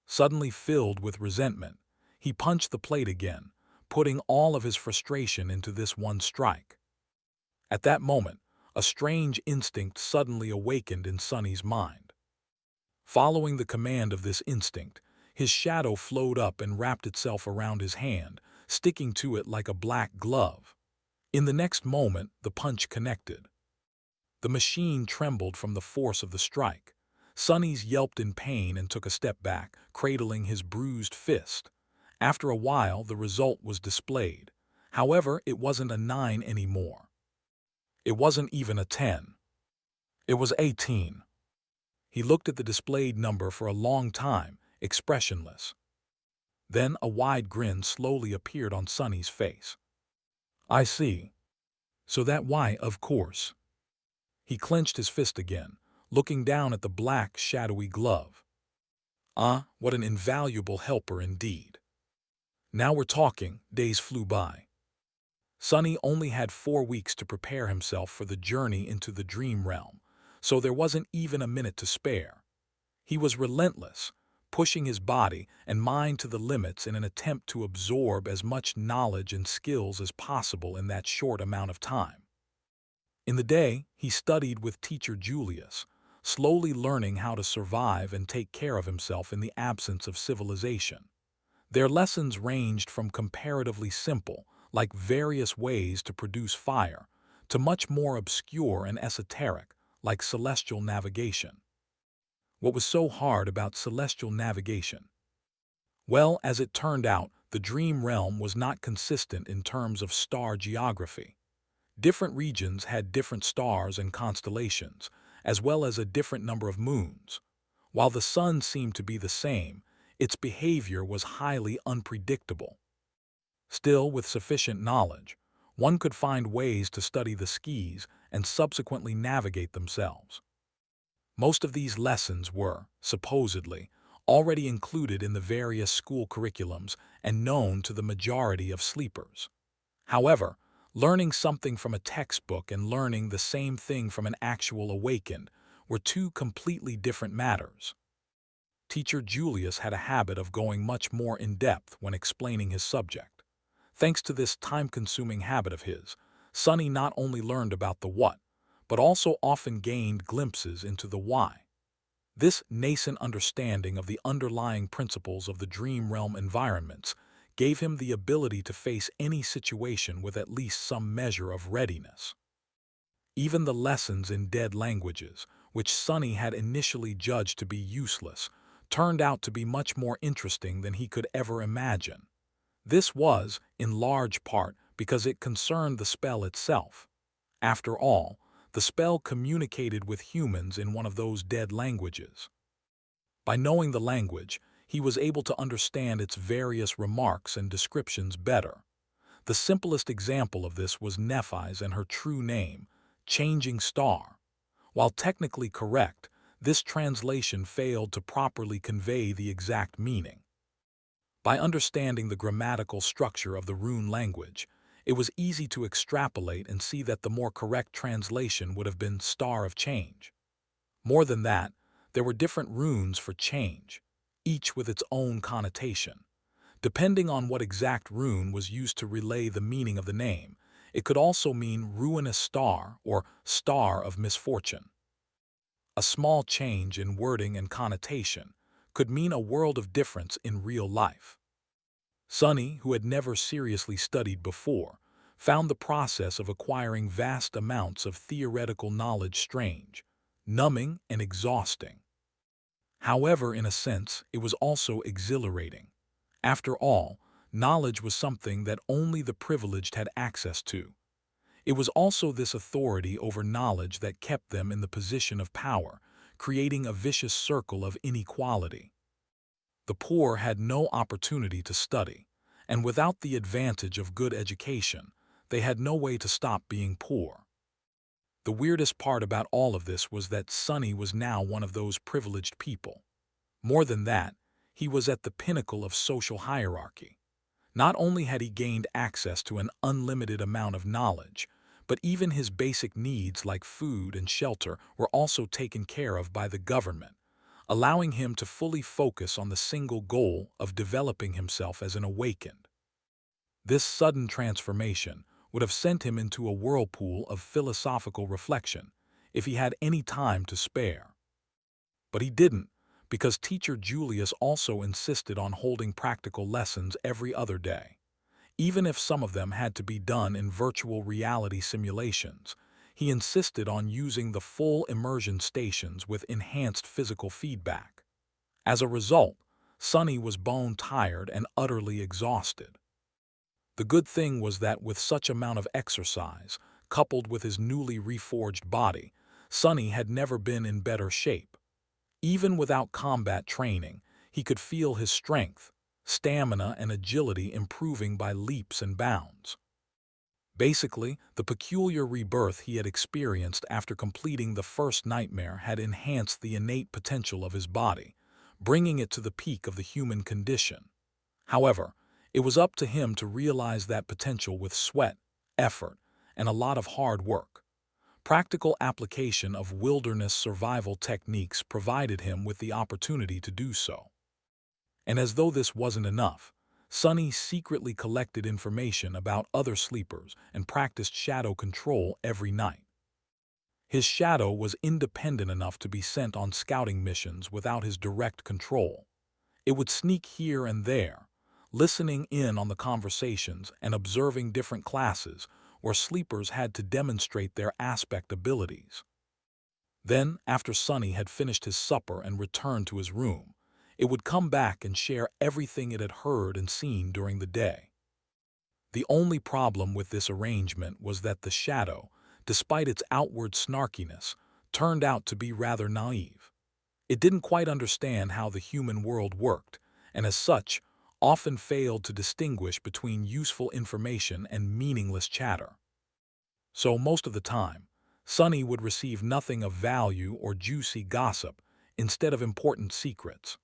Suddenly filled with resentment, he punched the plate again, putting all of his frustration into this one strike. At that moment, a strange instinct suddenly awakened in Sonny's mind. Following the command of this instinct, his shadow flowed up and wrapped itself around his hand, sticking to it like a black glove. In the next moment, the punch connected. The machine trembled from the force of the strike. Sonny's yelped in pain and took a step back, cradling his bruised fist. After a while, the result was displayed. However, it wasn't a 9 anymore. It wasn't even a 10. It was 18. He looked at the displayed number for a long time, expressionless. Then a wide grin slowly appeared on Sonny's face. I see. So that why, of course. He clenched his fist again, looking down at the black, shadowy glove. Ah, what an invaluable helper indeed. Now we're talking. Days flew by. Sonny only had 4 weeks to prepare himself for the journey into the dream realm, so there wasn't even a minute to spare. He was relentless, pushing his body and mind to the limits in an attempt to absorb as much knowledge and skills as possible in that short amount of time. In the day, he studied with teacher Julius, slowly learning how to survive and take care of himself in the absence of civilization. Their lessons ranged from comparatively simple, like various ways to produce fire, to much more obscure and esoteric, like celestial navigation. What was so hard about celestial navigation? Well, as it turned out, the dream realm was not consistent in terms of star geography. Different regions had different stars and constellations, as well as a different number of moons. While the sun seemed to be the same, its behavior was highly unpredictable. Still, with sufficient knowledge, one could find ways to study the skies and subsequently navigate themselves. Most of these lessons were, supposedly, already included in the various school curriculums and known to the majority of sleepers. However, learning something from a textbook and learning the same thing from an actual awakened were two completely different matters. Teacher Julius had a habit of going much more in-depth when explaining his subject. Thanks to this time-consuming habit of his, Sonny not only learned about the what, but also often gained glimpses into the why. This nascent understanding of the underlying principles of the dream realm environments gave him the ability to face any situation with at least some measure of readiness. Even the lessons in dead languages, which Sonny had initially judged to be useless, turned out to be much more interesting than he could ever imagine. This was, in large part, because it concerned the spell itself. After all, the spell communicated with humans in one of those dead languages. By knowing the language, he was able to understand its various remarks and descriptions better. The simplest example of this was Nephi's and her true name, Changing Star. While technically correct, this translation failed to properly convey the exact meaning. By understanding the grammatical structure of the rune language, it was easy to extrapolate and see that the more correct translation would have been Star of Change. More than that, there were different runes for change, each with its own connotation. Depending on what exact rune was used to relay the meaning of the name, it could also mean ruinous star or star of misfortune. A small change in wording and connotation could mean a world of difference in real life. Sonny, who had never seriously studied before, found the process of acquiring vast amounts of theoretical knowledge strange, numbing, and exhausting. However, in a sense, it was also exhilarating. After all, knowledge was something that only the privileged had access to. It was also this authority over knowledge that kept them in the position of power, creating a vicious circle of inequality. The poor had no opportunity to study, and without the advantage of good education, they had no way to stop being poor. The weirdest part about all of this was that Sonny was now one of those privileged people. More than that, he was at the pinnacle of social hierarchy. Not only had he gained access to an unlimited amount of knowledge, but even his basic needs like food and shelter were also taken care of by the government, allowing him to fully focus on the single goal of developing himself as an awakened. This sudden transformation would have sent him into a whirlpool of philosophical reflection if he had any time to spare. But he didn't, because teacher Julius also insisted on holding practical lessons every other day. Even if some of them had to be done in virtual reality simulations, he insisted on using the full immersion stations with enhanced physical feedback. As a result, Sonny was bone-tired and utterly exhausted. The good thing was that with such amount of exercise, coupled with his newly reforged body, Sonny had never been in better shape. Even without combat training, he could feel his strength, stamina, and agility improving by leaps and bounds. Basically, the peculiar rebirth he had experienced after completing the first nightmare had enhanced the innate potential of his body, bringing it to the peak of the human condition. However, it was up to him to realize that potential with sweat, effort, and a lot of hard work. Practical application of wilderness survival techniques provided him with the opportunity to do so. And as though this wasn't enough, Sonny secretly collected information about other sleepers and practiced shadow control every night. His shadow was independent enough to be sent on scouting missions without his direct control. It would sneak here and there, listening in on the conversations and observing different classes where sleepers had to demonstrate their aspect abilities. Then, after Sonny had finished his supper and returned to his room, it would come back and share everything it had heard and seen during the day. The only problem with this arrangement was that the shadow, despite its outward snarkiness, turned out to be rather naive. It didn't quite understand how the human world worked, and as such, often failed to distinguish between useful information and meaningless chatter. So most of the time, Sonny would receive nothing of value or juicy gossip instead of important secrets.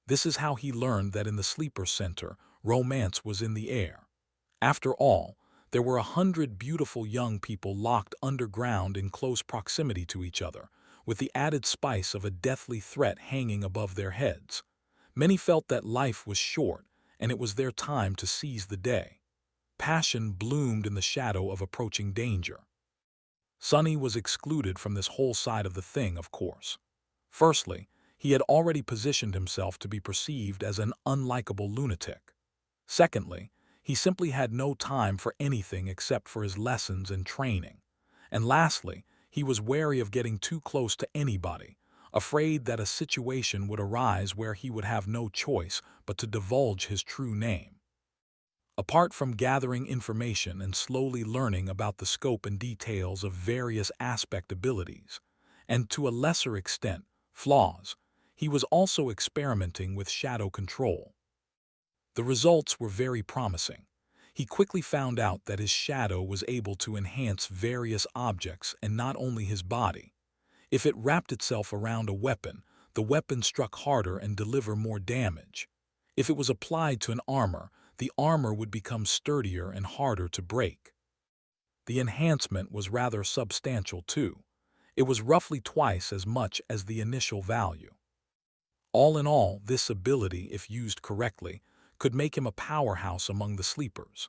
This is how he learned that in the sleeper center, romance was in the air. After all, there were 100 beautiful young people locked underground in close proximity to each other, with the added spice of a deathly threat hanging above their heads. Many felt that life was short, and it was their time to seize the day. Passion bloomed in the shadow of approaching danger. Sonny was excluded from this whole side of the thing, of course. Firstly, he had already positioned himself to be perceived as an unlikable lunatic. Secondly, he simply had no time for anything except for his lessons and training. And lastly, he was wary of getting too close to anybody, afraid that a situation would arise where he would have no choice but to divulge his true name. Apart from gathering information and slowly learning about the scope and details of various aspect abilities, and to a lesser extent, flaws, he was also experimenting with shadow control. The results were very promising. He quickly found out that his shadow was able to enhance various objects and not only his body. If it wrapped itself around a weapon, the weapon struck harder and delivered more damage. If it was applied to an armor, the armor would become sturdier and harder to break. The enhancement was rather substantial too. It was roughly twice as much as the initial value. All in all, this ability, if used correctly, could make him a powerhouse among the sleepers.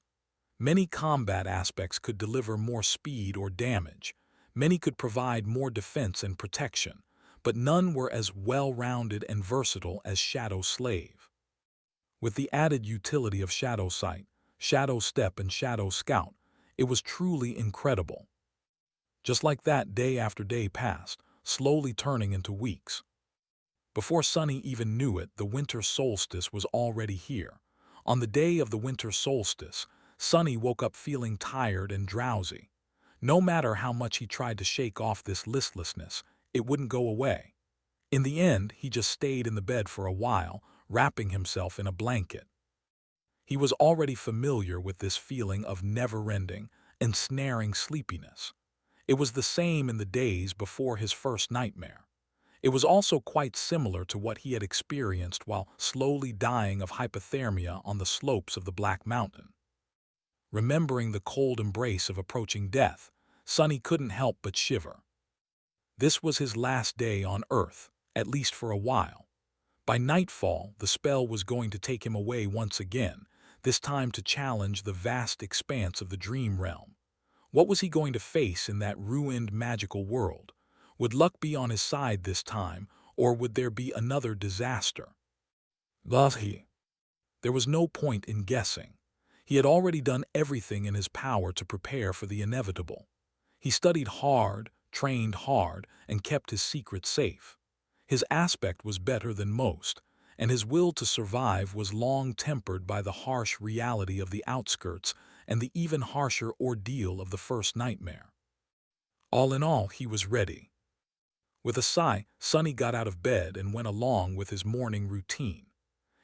Many combat aspects could deliver more speed or damage. Many could provide more defense and protection, but none were as well-rounded and versatile as Shadow Slave. With the added utility of Shadow Sight, Shadow Step, and Shadow Scout, it was truly incredible. Just like that, day after day passed, slowly turning into weeks. Before Sonny even knew it, the winter solstice was already here. On the day of the winter solstice, Sunny woke up feeling tired and drowsy. No matter how much he tried to shake off this listlessness, it wouldn't go away. In the end, he just stayed in the bed for a while, wrapping himself in a blanket. He was already familiar with this feeling of never-ending, ensnaring sleepiness. It was the same in the days before his first nightmare. It was also quite similar to what he had experienced while slowly dying of hypothermia on the slopes of the Black Mountain. Remembering the cold embrace of approaching death, Sunny couldn't help but shiver. This was his last day on Earth, at least for a while. By nightfall, the spell was going to take him away once again, this time to challenge the vast expanse of the dream realm. What was he going to face in that ruined magical world? Would luck be on his side this time, or would there be another disaster? There was no point in guessing. He had already done everything in his power to prepare for the inevitable. He studied hard, trained hard, and kept his secret safe. His aspect was better than most, and his will to survive was long tempered by the harsh reality of the outskirts and the even harsher ordeal of the first nightmare. All in all, he was ready. With a sigh, Sunny got out of bed and went along with his morning routine.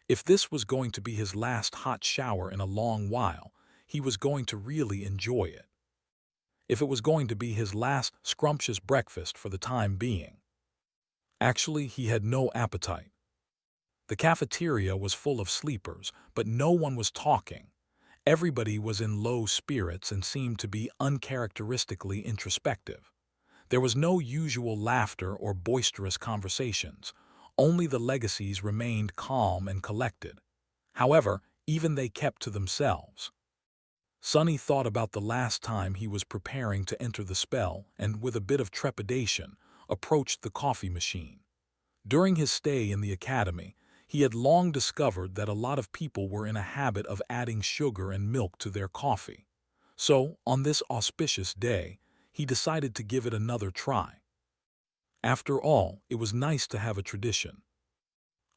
If this was going to be his last hot shower in a long while, he was going to really enjoy it. If it was going to be his last scrumptious breakfast for the time being. Actually, he had no appetite. The cafeteria was full of sleepers, but no one was talking. Everybody was in low spirits and seemed to be uncharacteristically introspective. There was no usual laughter or boisterous conversations. Only the legacies remained calm and collected. However, even they kept to themselves. Sunny thought about the last time he was preparing to enter the spell and, with a bit of trepidation, approached the coffee machine. During his stay in the academy, he had long discovered that a lot of people were in a habit of adding sugar and milk to their coffee. So, on this auspicious day, he decided to give it another try. After all, it was nice to have a tradition.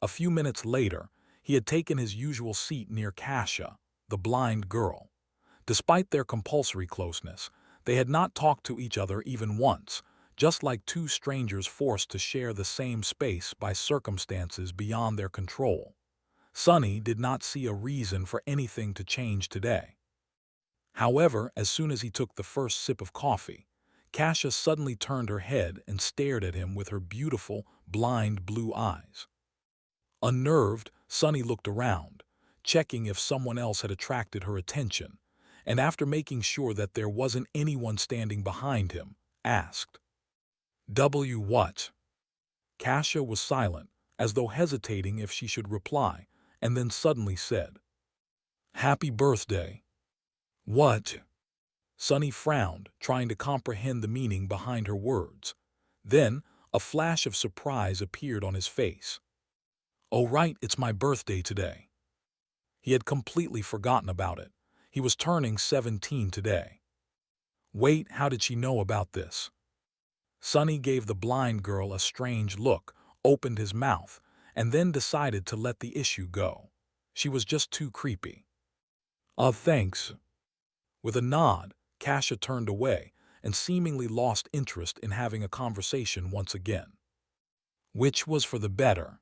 A few minutes later, he had taken his usual seat near Kasia, the blind girl. Despite their compulsory closeness, they had not talked to each other even once, just like two strangers forced to share the same space by circumstances beyond their control. Sunny did not see a reason for anything to change today. However, as soon as he took the first sip of coffee, Kasia suddenly turned her head and stared at him with her beautiful, blind blue eyes. Unnerved, Sunny looked around, checking if someone else had attracted her attention, and after making sure that there wasn't anyone standing behind him, asked, What? Kasia was silent, as though hesitating if she should reply, and then suddenly said, Happy birthday. What? Sunny frowned, trying to comprehend the meaning behind her words. Then, a flash of surprise appeared on his face. Oh right, it's my birthday today. He had completely forgotten about it. He was turning 17 today. Wait, how did she know about this? Sunny gave the blind girl a strange look, opened his mouth, and then decided to let the issue go. She was just too creepy. Thanks. With a nod, Kasia turned away and seemingly lost interest in having a conversation once again. Which was for the better.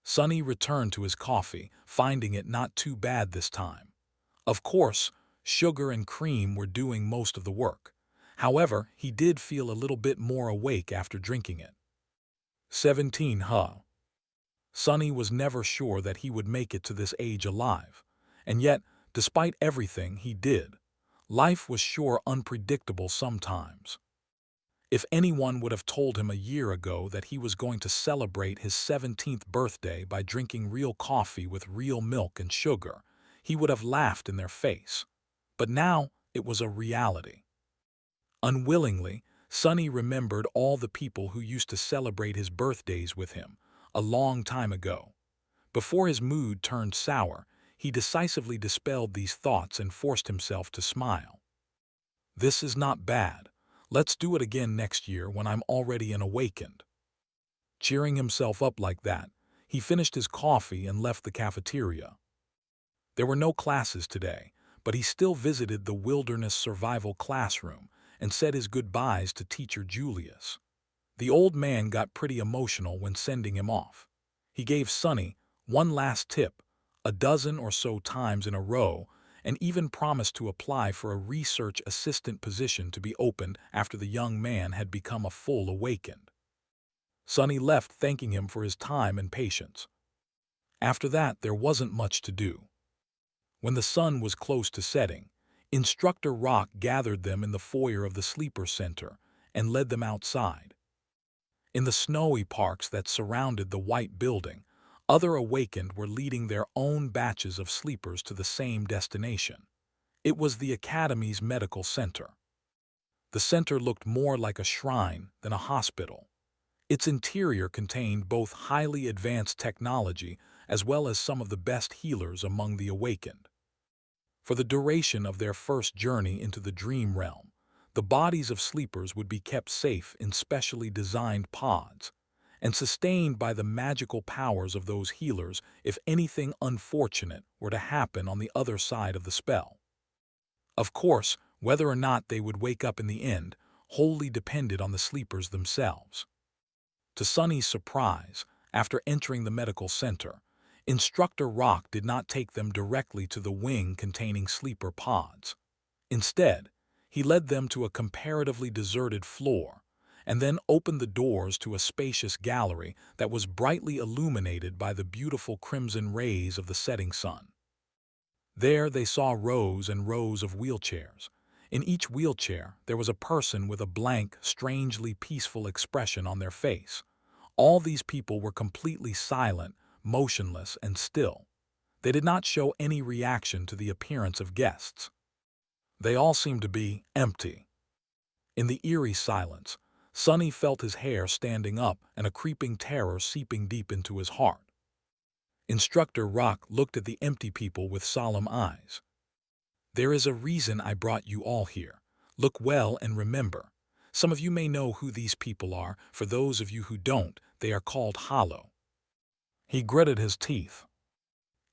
Sunny returned to his coffee, finding it not too bad this time. Of course, sugar and cream were doing most of the work. However, he did feel a little bit more awake after drinking it. 17, huh? Sunny was never sure that he would make it to this age alive. And yet, despite everything he did, life was sure unpredictable sometimes. If anyone would have told him a year ago that he was going to celebrate his 17th birthday by drinking real coffee with real milk and sugar, he would have laughed in their face. But now it was a reality. Unwillingly, Sunny remembered all the people who used to celebrate his birthdays with him a long time ago. Before his mood turned sour, he decisively dispelled these thoughts and forced himself to smile. This is not bad. Let's do it again next year when I'm already an awakened. Cheering himself up like that, he finished his coffee and left the cafeteria. There were no classes today, but he still visited the wilderness survival classroom and said his goodbyes to teacher Julius. The old man got pretty emotional when sending him off. He gave Sonny one last tip, a dozen or so times in a row, and even promised to apply for a research assistant position to be opened after the young man had become a full awakened. Sonny left thanking him for his time and patience. After that, there wasn't much to do. When the sun was close to setting, Instructor Rock gathered them in the foyer of the sleeper center and led them outside. In the snowy parks that surrounded the white building, other awakened were leading their own batches of sleepers to the same destination. It was the Academy's medical center. The center looked more like a shrine than a hospital. Its interior contained both highly advanced technology as well as some of the best healers among the awakened. For the duration of their first journey into the dream realm, the bodies of sleepers would be kept safe in specially designed pods and sustained by the magical powers of those healers if anything unfortunate were to happen on the other side of the spell. Of course, whether or not they would wake up in the end wholly depended on the sleepers themselves. To Sonny's surprise, after entering the medical center, Instructor Rock did not take them directly to the wing containing sleeper pods. Instead, he led them to a comparatively deserted floor, and then opened the doors to a spacious gallery that was brightly illuminated by the beautiful crimson rays of the setting sun. There they saw rows and rows of wheelchairs. In each wheelchair, there was a person with a blank, strangely peaceful expression on their face. All these people were completely silent, motionless, and still. They did not show any reaction to the appearance of guests. They all seemed to be empty. In the eerie silence, Sonny felt his hair standing up and a creeping terror seeping deep into his heart. Instructor Rock looked at the empty people with solemn eyes. "There is a reason I brought you all here. Look well and remember. Some of you may know who these people are. For those of you who don't, they are called Hollow." He gritted his teeth.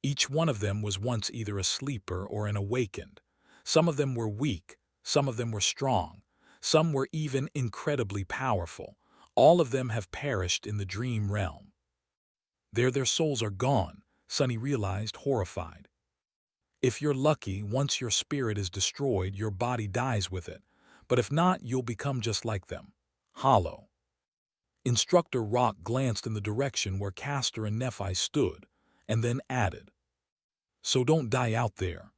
Each one of them was once either a sleeper or an awakened. Some of them were weak, some of them were strong, some were even incredibly powerful. All of them have perished in the dream realm. Their souls are gone, Sonny realized, horrified. If you're lucky, once your spirit is destroyed, your body dies with it. But if not, you'll become just like them. Hollow. Instructor Rock glanced in the direction where Castor and Nephi stood, and then added, "So don't die out there."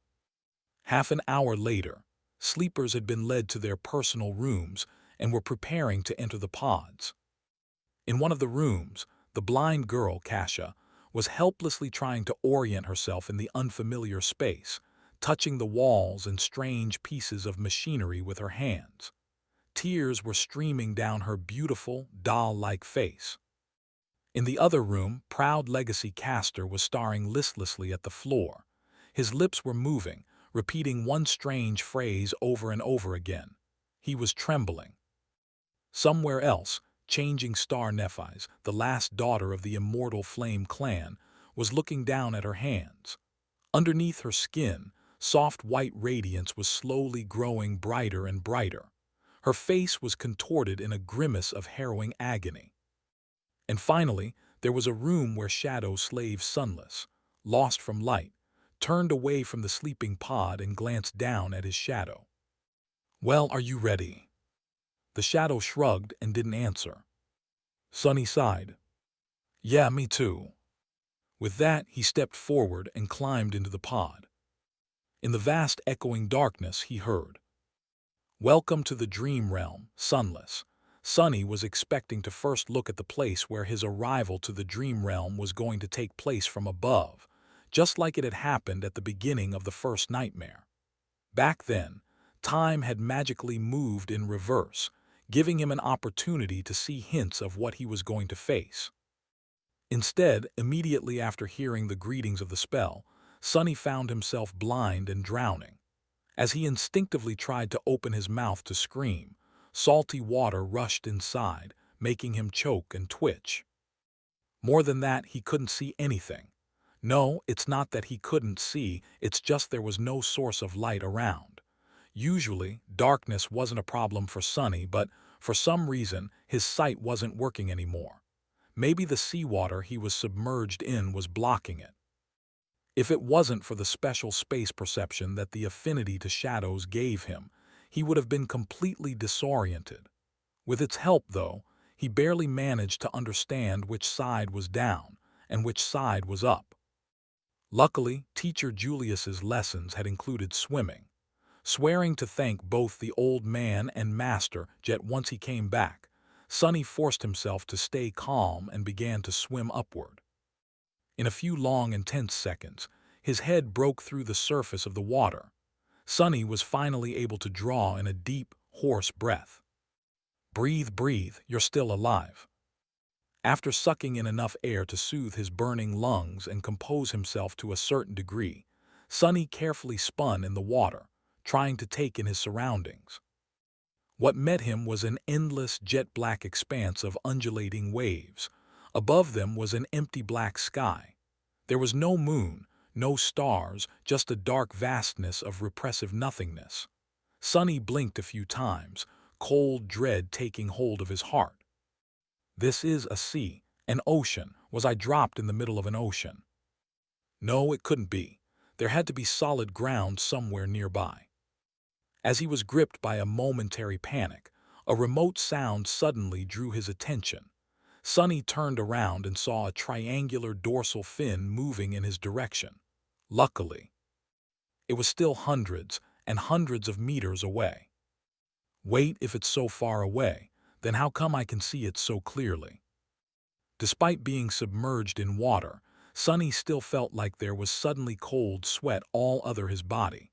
Half an hour later, sleepers had been led to their personal rooms and were preparing to enter the pods. In one of the rooms, the blind girl, Kasha, was helplessly trying to orient herself in the unfamiliar space, touching the walls and strange pieces of machinery with her hands. Tears were streaming down her beautiful, doll-like face. In the other room, proud Legacy Castor was staring listlessly at the floor. His lips were moving, repeating one strange phrase over and over again. He was trembling. Somewhere else, Changing Star Nephi's, the last daughter of the Immortal Flame clan, was looking down at her hands. Underneath her skin, soft white radiance was slowly growing brighter and brighter. Her face was contorted in a grimace of harrowing agony. And finally, there was a room where Shadow Slave Sunless, lost from light, turned away from the sleeping pod and glanced down at his shadow. "Well, are you ready?" The shadow shrugged and didn't answer. Sonny sighed. "Yeah, me too." With that, he stepped forward and climbed into the pod. In the vast echoing darkness, he heard, "Welcome to the dream realm, Sunless." Sonny was expecting to first look at the place where his arrival to the dream realm was going to take place from above, just like it had happened at the beginning of the first nightmare. Back then, time had magically moved in reverse, giving him an opportunity to see hints of what he was going to face. Instead, immediately after hearing the greetings of the spell, Sonny found himself blind and drowning. As he instinctively tried to open his mouth to scream, salty water rushed inside, making him choke and twitch. More than that, he couldn't see anything. No, it's not that he couldn't see, it's just there was no source of light around. Usually, darkness wasn't a problem for Sonny, but for some reason, his sight wasn't working anymore. Maybe the seawater he was submerged in was blocking it. If it wasn't for the special space perception that the affinity to shadows gave him, he would have been completely disoriented. With its help, though, he barely managed to understand which side was down and which side was up. Luckily, teacher Julius's lessons had included swimming. Swearing to thank both the old man and master yet once he came back, Sonny forced himself to stay calm and began to swim upward. In a few long, intense seconds, his head broke through the surface of the water. Sonny was finally able to draw in a deep, hoarse breath. Breathe, breathe, you're still alive. After sucking in enough air to soothe his burning lungs and compose himself to a certain degree, Sonny carefully spun in the water, trying to take in his surroundings. What met him was an endless jet-black expanse of undulating waves. Above them was an empty black sky. There was no moon, no stars, just a dark vastness of repressive nothingness. Sonny blinked a few times, cold dread taking hold of his heart. This is a sea, an ocean. Was I dropped in the middle of an ocean? No, it couldn't be. There had to be solid ground somewhere nearby. As he was gripped by a momentary panic, a remote sound suddenly drew his attention. Sonny turned around and saw a triangular dorsal fin moving in his direction. Luckily, it was still hundreds and hundreds of meters away. Wait, if it's so far away, then how come I can see it so clearly? Despite being submerged in water, Sonny still felt like there was suddenly cold sweat all over his body.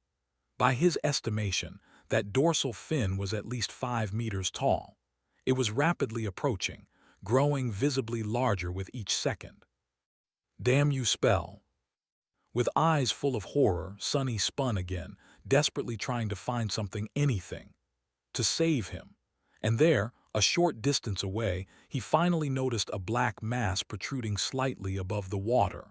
By his estimation, that dorsal fin was at least 5 meters tall. It was rapidly approaching, growing visibly larger with each second. Damn you, spell! With eyes full of horror, Sonny spun again, desperately trying to find something, anything, to save him. And there, a short distance away, he finally noticed a black mass protruding slightly above the water.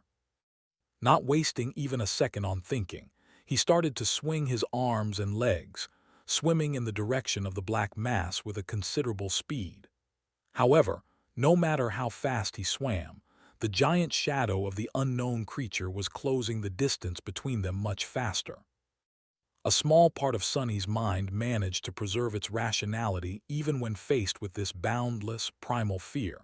Not wasting even a second on thinking, he started to swing his arms and legs, swimming in the direction of the black mass with a considerable speed. However, no matter how fast he swam, the giant shadow of the unknown creature was closing the distance between them much faster. A small part of Sonny's mind managed to preserve its rationality even when faced with this boundless, primal fear.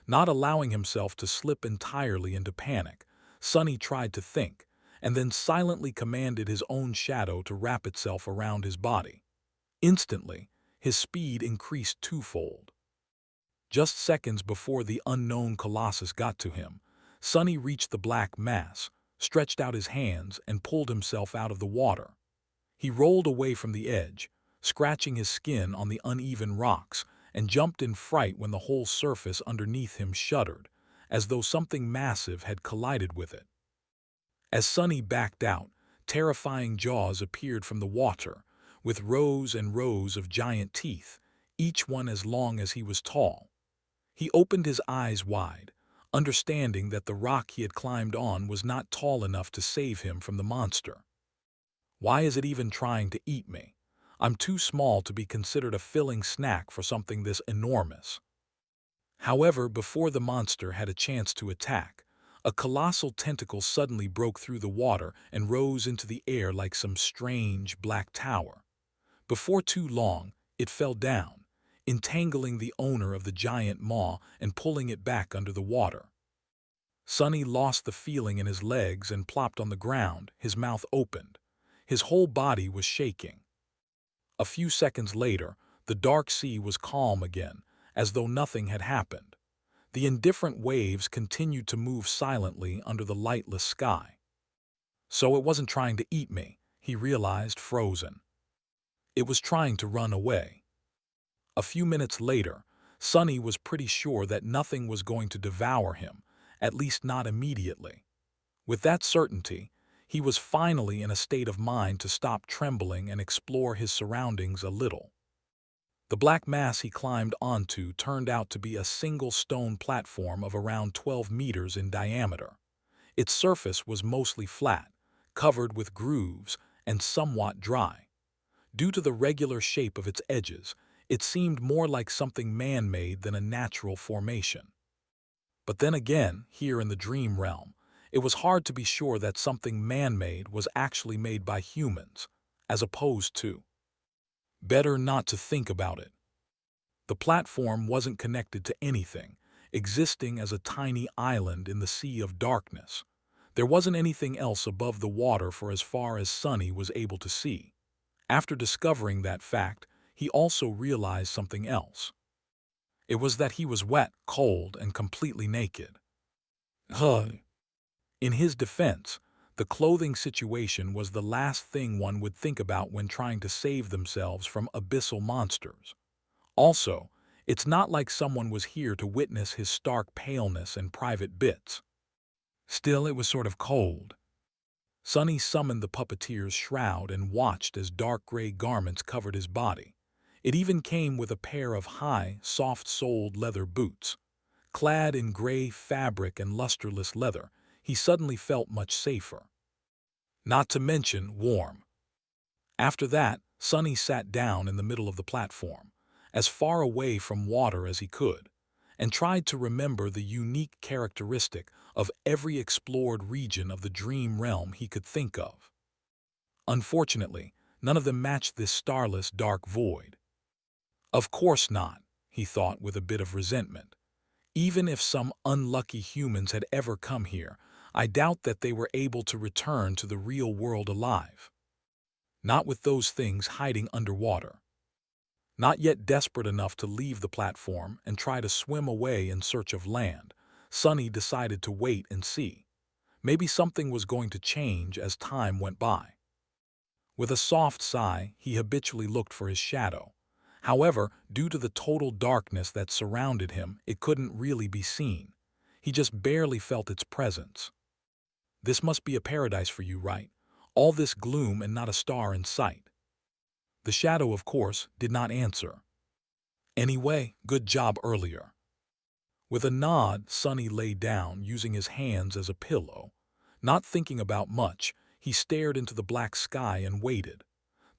Not allowing himself to slip entirely into panic, Sonny tried to think, and then silently commanded his own shadow to wrap itself around his body. Instantly, his speed increased twofold. Just seconds before the unknown colossus got to him, Sonny reached the black mass, stretched out his hands, and pulled himself out of the water. He rolled away from the edge, scratching his skin on the uneven rocks, and jumped in fright when the whole surface underneath him shuddered, as though something massive had collided with it. As Sonny backed out, terrifying jaws appeared from the water, with rows and rows of giant teeth, each one as long as he was tall. He opened his eyes wide, understanding that the rock he had climbed on was not tall enough to save him from the monster. Why is it even trying to eat me? I'm too small to be considered a filling snack for something this enormous. However, before the monster had a chance to attack, a colossal tentacle suddenly broke through the water and rose into the air like some strange black tower. Before too long, it fell down, entangling the owner of the giant maw and pulling it back under the water. Sonny lost the feeling in his legs and plopped on the ground, his mouth opened. His whole body was shaking. A few seconds later, the dark sea was calm again, as though nothing had happened. The indifferent waves continued to move silently under the lightless sky. So it wasn't trying to eat me, he realized, frozen. It was trying to run away. A few minutes later, Sonny was pretty sure that nothing was going to devour him, at least not immediately. With that certainty, he was finally in a state of mind to stop trembling and explore his surroundings a little. The black mass he climbed onto turned out to be a single stone platform of around 12 meters in diameter. Its surface was mostly flat, covered with grooves, and somewhat dry. Due to the regular shape of its edges, it seemed more like something man-made than a natural formation. But then again, here in the dream realm, it was hard to be sure that something man-made was actually made by humans, as opposed to. Better not to think about it. The platform wasn't connected to anything, existing as a tiny island in the sea of darkness. There wasn't anything else above the water for as far as Sunny was able to see. After discovering that fact, he also realized something else. It was that he was wet, cold, and completely naked. Huh. In his defense, the clothing situation was the last thing one would think about when trying to save themselves from abyssal monsters. Also, it's not like someone was here to witness his stark paleness and private bits. Still, it was sort of cold. Sunny summoned the puppeteer's shroud and watched as dark gray garments covered his body. It even came with a pair of high, soft-soled leather boots. Clad in gray fabric and lusterless leather, he suddenly felt much safer. Not to mention warm. After that, Sunny sat down in the middle of the platform, as far away from water as he could, and tried to remember the unique characteristic of every explored region of the dream realm he could think of. Unfortunately, none of them matched this starless dark void. Of course not, he thought with a bit of resentment. Even if some unlucky humans had ever come here, I doubt that they were able to return to the real world alive. Not with those things hiding underwater. Not yet desperate enough to leave the platform and try to swim away in search of land, Sunny decided to wait and see. Maybe something was going to change as time went by. With a soft sigh, he habitually looked for his shadow. However, due to the total darkness that surrounded him, it couldn't really be seen. He just barely felt its presence. This must be a paradise for you, right? All this gloom and not a star in sight. The shadow, of course, did not answer. Anyway, good job earlier. With a nod, Sunny lay down, using his hands as a pillow. Not thinking about much, he stared into the black sky and waited.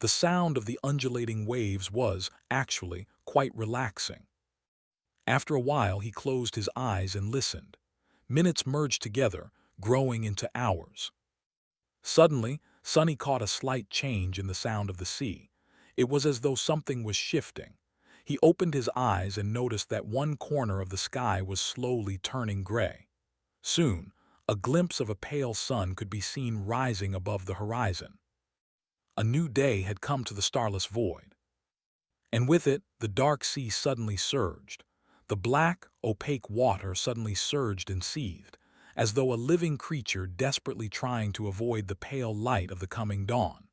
The sound of the undulating waves was, actually, quite relaxing. After a while, he closed his eyes and listened. Minutes merged together, growing into hours. Suddenly, Sunny caught a slight change in the sound of the sea. It was as though something was shifting. He opened his eyes and noticed that one corner of the sky was slowly turning gray. Soon, a glimpse of a pale sun could be seen rising above the horizon. A new day had come to the starless void. And with it, the dark sea suddenly surged. The black, opaque water suddenly surged and seethed, as though a living creature desperately trying to avoid the pale light of the coming dawn.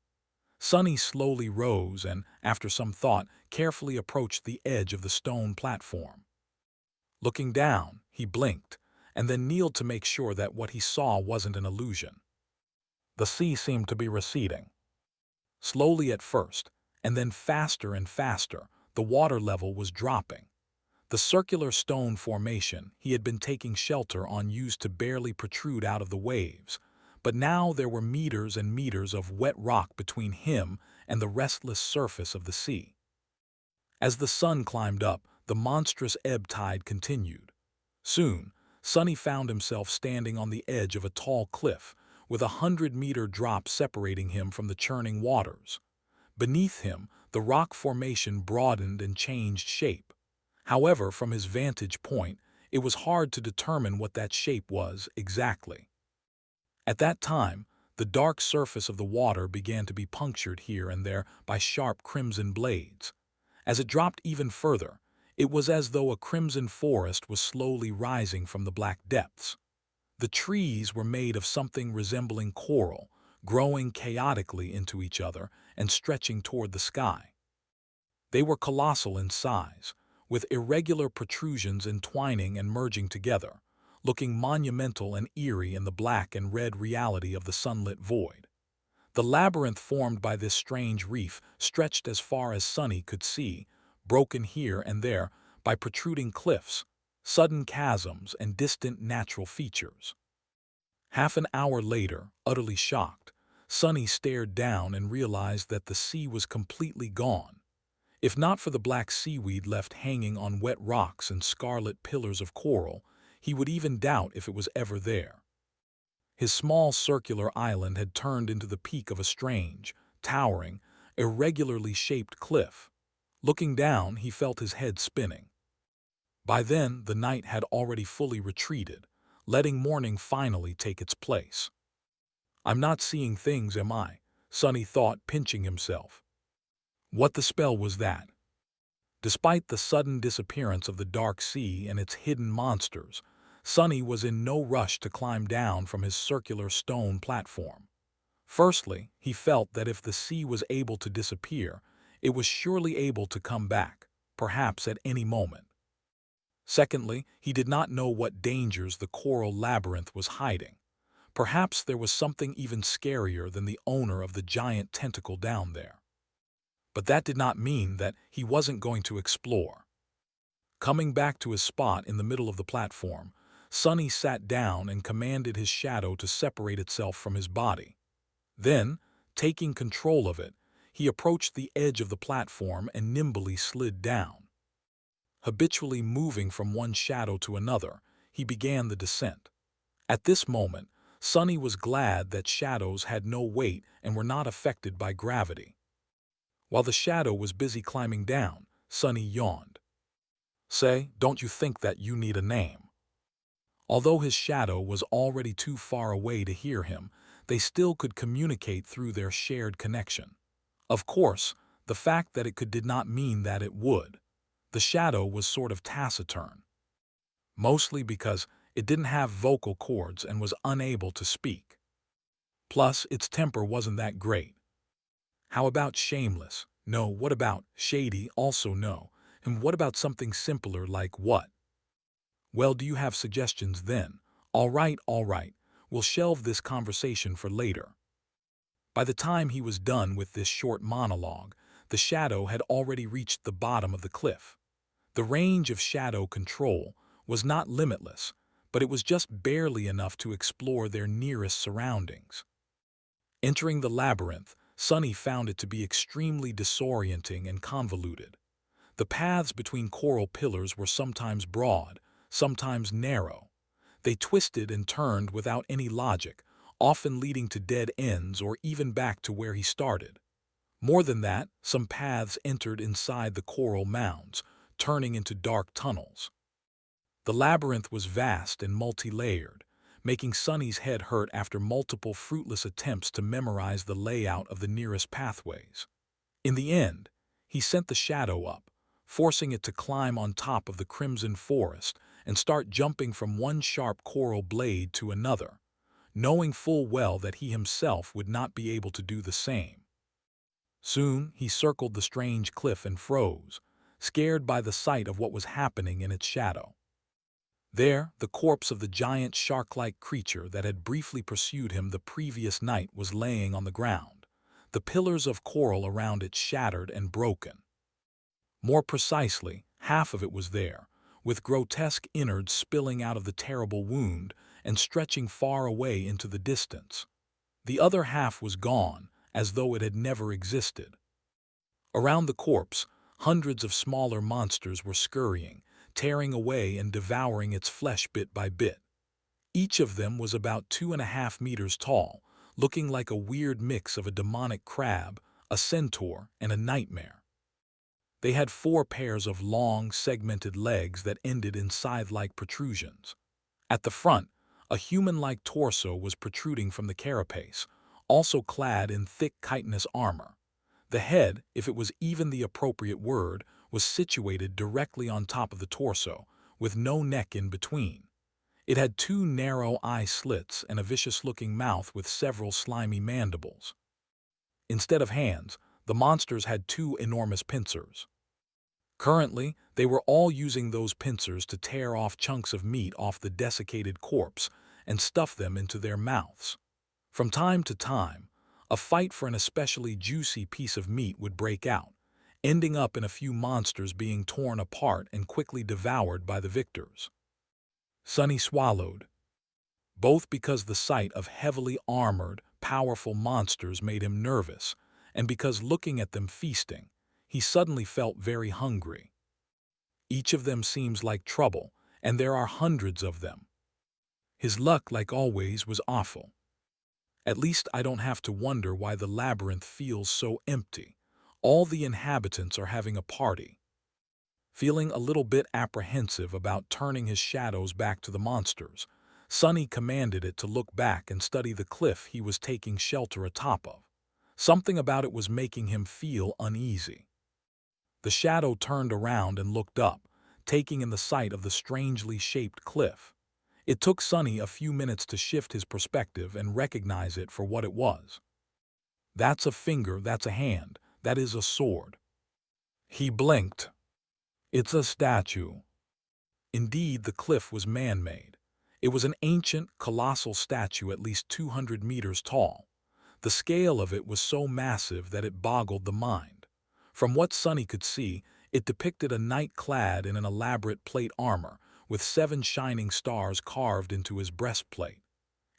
Sunny slowly rose and, after some thought, carefully approached the edge of the stone platform. Looking down, he blinked, and then kneeled to make sure that what he saw wasn't an illusion. The sea seemed to be receding. Slowly at first, and then faster and faster, the water level was dropping. The circular stone formation he had been taking shelter on used to barely protrude out of the waves, but now there were meters and meters of wet rock between him and the restless surface of the sea. As the sun climbed up, the monstrous ebb tide continued. Soon, Sunny found himself standing on the edge of a tall cliff, with 100-meter drop separating him from the churning waters. Beneath him, the rock formation broadened and changed shape. However, from his vantage point, it was hard to determine what that shape was exactly. At that time, the dark surface of the water began to be punctured here and there by sharp crimson blades. As it dropped even further, it was as though a crimson forest was slowly rising from the black depths. The trees were made of something resembling coral, growing chaotically into each other and stretching toward the sky. They were colossal in size, with irregular protrusions entwining and merging together, looking monumental and eerie in the black and red reality of the sunlit void. The labyrinth formed by this strange reef stretched as far as Sunny could see, broken here and there by protruding cliffs, sudden chasms, and distant natural features. Half an hour later, utterly shocked, Sonny stared down and realized that the sea was completely gone. If not for the black seaweed left hanging on wet rocks and scarlet pillars of coral, he would even doubt if it was ever there. His small circular island had turned into the peak of a strange, towering, irregularly shaped cliff. Looking down, he felt his head spinning. By then, the night had already fully retreated, letting morning finally take its place. "I'm not seeing things, am I?" Sonny thought, pinching himself. What the spell was that? Despite the sudden disappearance of the dark sea and its hidden monsters, Sonny was in no rush to climb down from his circular stone platform. Firstly, he felt that if the sea was able to disappear, it was surely able to come back, perhaps at any moment. Secondly, he did not know what dangers the coral labyrinth was hiding. Perhaps there was something even scarier than the owner of the giant tentacle down there. But that did not mean that he wasn't going to explore. Coming back to his spot in the middle of the platform, Sonny sat down and commanded his shadow to separate itself from his body. Then, taking control of it, he approached the edge of the platform and nimbly slid down. Habitually moving from one shadow to another, he began the descent. At this moment, Sonny was glad that shadows had no weight and were not affected by gravity. While the shadow was busy climbing down, Sonny yawned. "Say, don't you think that you need a name?" Although his shadow was already too far away to hear him, they still could communicate through their shared connection. Of course, the fact that it could did not mean that it would. The shadow was sort of taciturn. Mostly because it didn't have vocal cords and was unable to speak. Plus, its temper wasn't that great. How about shameless? No. What about shady? Also no. And what about something simpler like what? Well, do you have suggestions then? All right. We'll shelve this conversation for later. By the time he was done with this short monologue, the shadow had already reached the bottom of the cliff. The range of shadow control was not limitless, but it was just barely enough to explore their nearest surroundings. Entering the labyrinth, Sonny found it to be extremely disorienting and convoluted. The paths between coral pillars were sometimes broad, sometimes narrow. They twisted and turned without any logic, often leading to dead ends or even back to where he started. More than that, some paths entered inside the coral mounds, turning into dark tunnels. The labyrinth was vast and multi-layered, making Sonny's head hurt after multiple fruitless attempts to memorize the layout of the nearest pathways. In the end, he sent the shadow up, forcing it to climb on top of the crimson forest and start jumping from one sharp coral blade to another, knowing full well that he himself would not be able to do the same. Soon he circled the strange cliff and froze, scared by the sight of what was happening in its shadow. There, the corpse of the giant shark-like creature that had briefly pursued him the previous night was laying on the ground, the pillars of coral around it shattered and broken. More precisely, half of it was there, with grotesque innards spilling out of the terrible wound and stretching far away into the distance. The other half was gone, as though it had never existed. Around the corpse, hundreds of smaller monsters were scurrying, tearing away and devouring its flesh bit by bit. Each of them was about 2.5 meters tall, looking like a weird mix of a demonic crab, a centaur, and a nightmare. They had 4 pairs of long, segmented legs that ended in scythe-like protrusions. At the front, a human-like torso was protruding from the carapace, also clad in thick chitinous armor. The head, if it was even the appropriate word, was situated directly on top of the torso, with no neck in between. It had 2 narrow eye slits and a vicious-looking mouth with several slimy mandibles. Instead of hands, the monsters had 2 enormous pincers. Currently, they were all using those pincers to tear off chunks of meat off the desiccated corpse and stuff them into their mouths. From time to time, a fight for an especially juicy piece of meat would break out, ending up in a few monsters being torn apart and quickly devoured by the victors. Sonny swallowed. both because the sight of heavily armored, powerful monsters made him nervous, and because looking at them feasting, he suddenly felt very hungry. Each of them seems like trouble, and there are hundreds of them. His luck, like always, was awful. At least I don't have to wonder why the labyrinth feels so empty. All the inhabitants are having a party. Feeling a little bit apprehensive about turning his shadows back to the monsters, Sonny commanded it to look back and study the cliff he was taking shelter atop of. Something about it was making him feel uneasy. The shadow turned around and looked up, taking in the sight of the strangely shaped cliff. It took Sonny a few minutes to shift his perspective and recognize it for what it was. That's a finger, that's a hand, that is a sword. He blinked. It's a statue. Indeed, the cliff was man-made. It was an ancient, colossal statue at least 200 meters tall. The scale of it was so massive that it boggled the mind. From what Sonny could see, it depicted a knight clad in an elaborate plate armor, with 7 shining stars carved into his breastplate.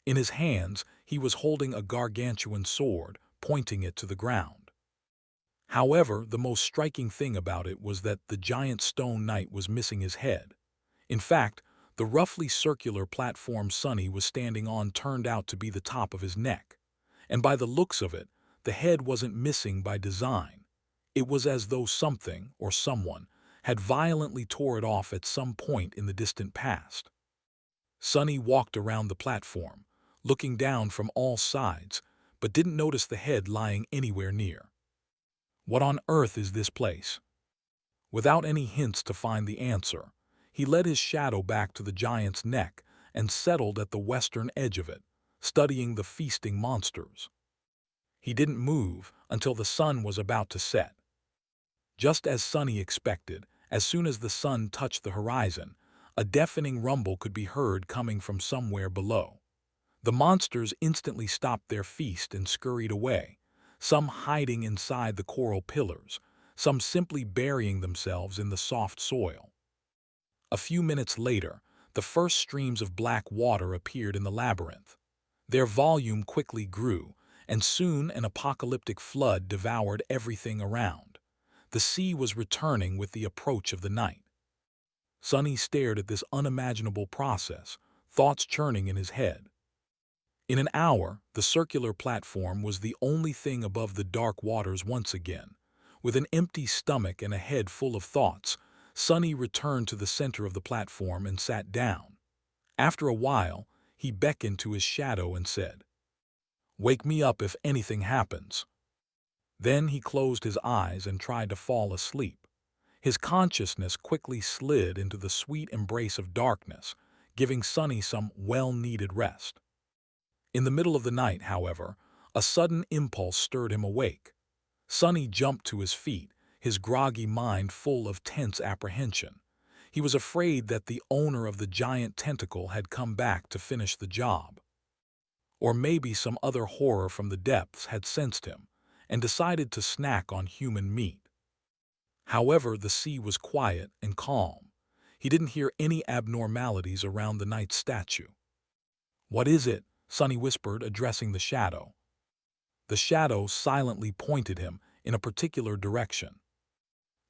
In his hands, he was holding a gargantuan sword, pointing it to the ground. However, the most striking thing about it was that the giant stone knight was missing his head. In fact, the roughly circular platform Sonny was standing on turned out to be the top of his neck. And by the looks of it, the head wasn't missing by design. It was as though something, or someone, had violently tore it off at some point in the distant past. Sonny walked around the platform, looking down from all sides, but didn't notice the head lying anywhere near. What on earth is this place? Without any hints to find the answer, he led his shadow back to the giant's neck and settled at the western edge of it, studying the feasting monsters. He didn't move until the sun was about to set. Just as Sonny expected, as soon as the sun touched the horizon, a deafening rumble could be heard coming from somewhere below. The monsters instantly stopped their feast and scurried away, some hiding inside the coral pillars, some simply burying themselves in the soft soil. A few minutes later, the first streams of black water appeared in the labyrinth. Their volume quickly grew, and soon an apocalyptic flood devoured everything around. The sea was returning with the approach of the night. Sonny stared at this unimaginable process, thoughts churning in his head. In an hour, the circular platform was the only thing above the dark waters once again. With an empty stomach and a head full of thoughts, Sonny returned to the center of the platform and sat down. After a while, he beckoned to his shadow and said, "Wake me up if anything happens." Then he closed his eyes and tried to fall asleep. His consciousness quickly slid into the sweet embrace of darkness, giving Sonny some well-needed rest. In the middle of the night, however, a sudden impulse stirred him awake. Sonny jumped to his feet, his groggy mind full of tense apprehension. He was afraid that the owner of the giant tentacle had come back to finish the job. Or maybe some other horror from the depths had sensed him and decided to snack on human meat. However, the sea was quiet and calm. He didn't hear any abnormalities around the knight's statue. "What is it?" Sonny whispered, addressing the shadow. The shadow silently pointed him in a particular direction.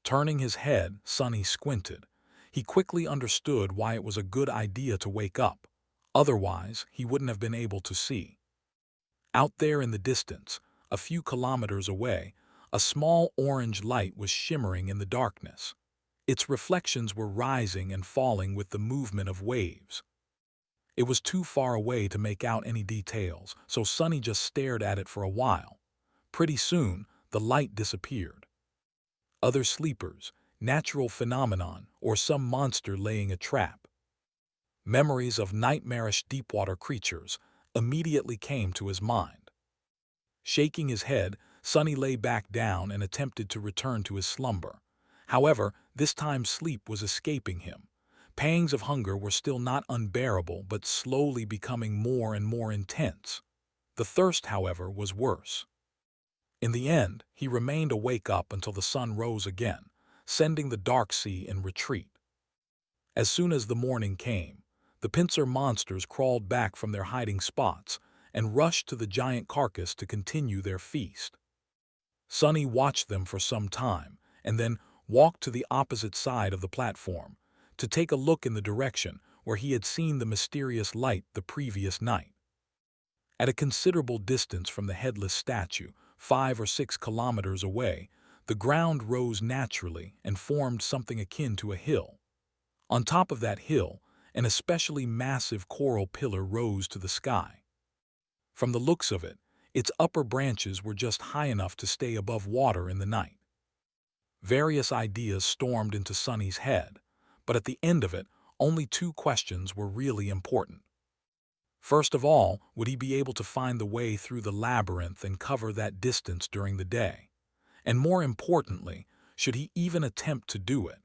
Turning his head, Sonny squinted. He quickly understood why it was a good idea to wake up. Otherwise, he wouldn't have been able to see. Out there in the distance, a few kilometers away, a small orange light was shimmering in the darkness. Its reflections were rising and falling with the movement of waves. It was too far away to make out any details, so Sonny just stared at it for a while. Pretty soon, the light disappeared. Other sleepers, natural phenomenon, or some monster laying a trap. Memories of nightmarish deepwater creatures immediately came to his mind. Shaking his head, Sonny lay back down and attempted to return to his slumber. However, this time sleep was escaping him. Pangs of hunger were still not unbearable, but slowly becoming more and more intense. The thirst, however, was worse. In the end, he remained awake up until the sun rose again, sending the dark sea in retreat. As soon as the morning came, The pincer monsters crawled back from their hiding spots and rushed to the giant carcass to continue their feast. Sonny watched them for some time and then walked to the opposite side of the platform to take a look in the direction where he had seen the mysterious light the previous night. At a considerable distance from the headless statue, 5 or 6 kilometers away, the ground rose naturally and formed something akin to a hill. On top of that hill, an especially massive coral pillar rose to the sky. From the looks of it, its upper branches were just high enough to stay above water in the night. Various ideas stormed into Sonny's head, but at the end of it, only 2 questions were really important. First of all, would he be able to find the way through the labyrinth and cover that distance during the day? And more importantly, should he even attempt to do it?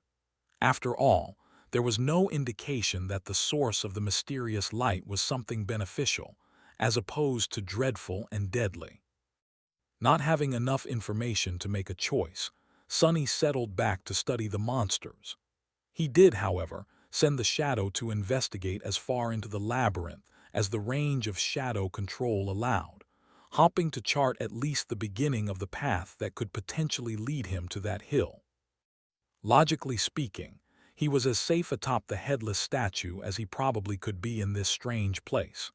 After all, there was no indication that the source of the mysterious light was something beneficial, as opposed to dreadful and deadly. Not having enough information to make a choice, Sonny settled back to study the monsters. He did, however, send the Shadow to investigate as far into the labyrinth as the range of shadow control allowed, hoping to chart at least the beginning of the path that could potentially lead him to that hill. Logically speaking, he was as safe atop the headless statue as he probably could be in this strange place.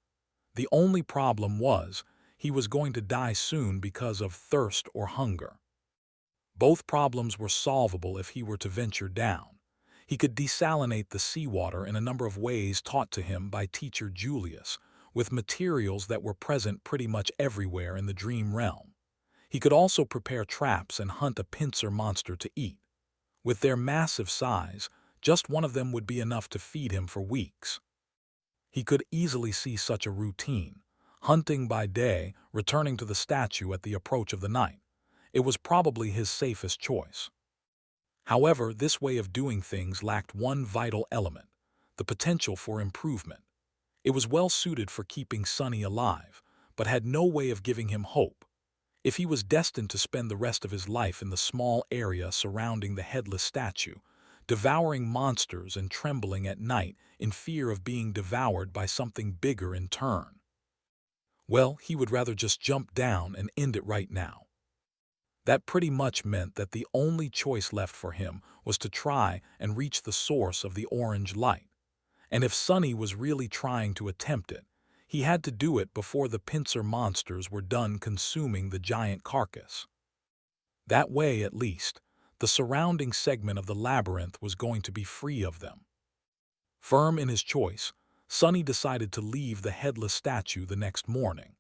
The only problem was, he was going to die soon because of thirst or hunger. Both problems were solvable if he were to venture down. He could desalinate the seawater in a number of ways taught to him by teacher Julius, with materials that were present pretty much everywhere in the dream realm. He could also prepare traps and hunt a pincer monster to eat. With their massive size, just one of them would be enough to feed him for weeks. He could easily see such a routine, hunting by day, returning to the statue at the approach of the night. It was probably his safest choice. However, this way of doing things lacked one vital element, the potential for improvement. It was well suited for keeping Sonny alive, but had no way of giving him hope. If he was destined to spend the rest of his life in the small area surrounding the headless statue, devouring monsters and trembling at night in fear of being devoured by something bigger in turn, well, he would rather just jump down and end it right now. That pretty much meant that the only choice left for him was to try and reach the source of the orange light. And if Sonny was really trying to attempt it, he had to do it before the pincer monsters were done consuming the giant carcass. That way, at least, the surrounding segment of the labyrinth was going to be free of them. Firm in his choice, Sonny decided to leave the headless statue the next morning.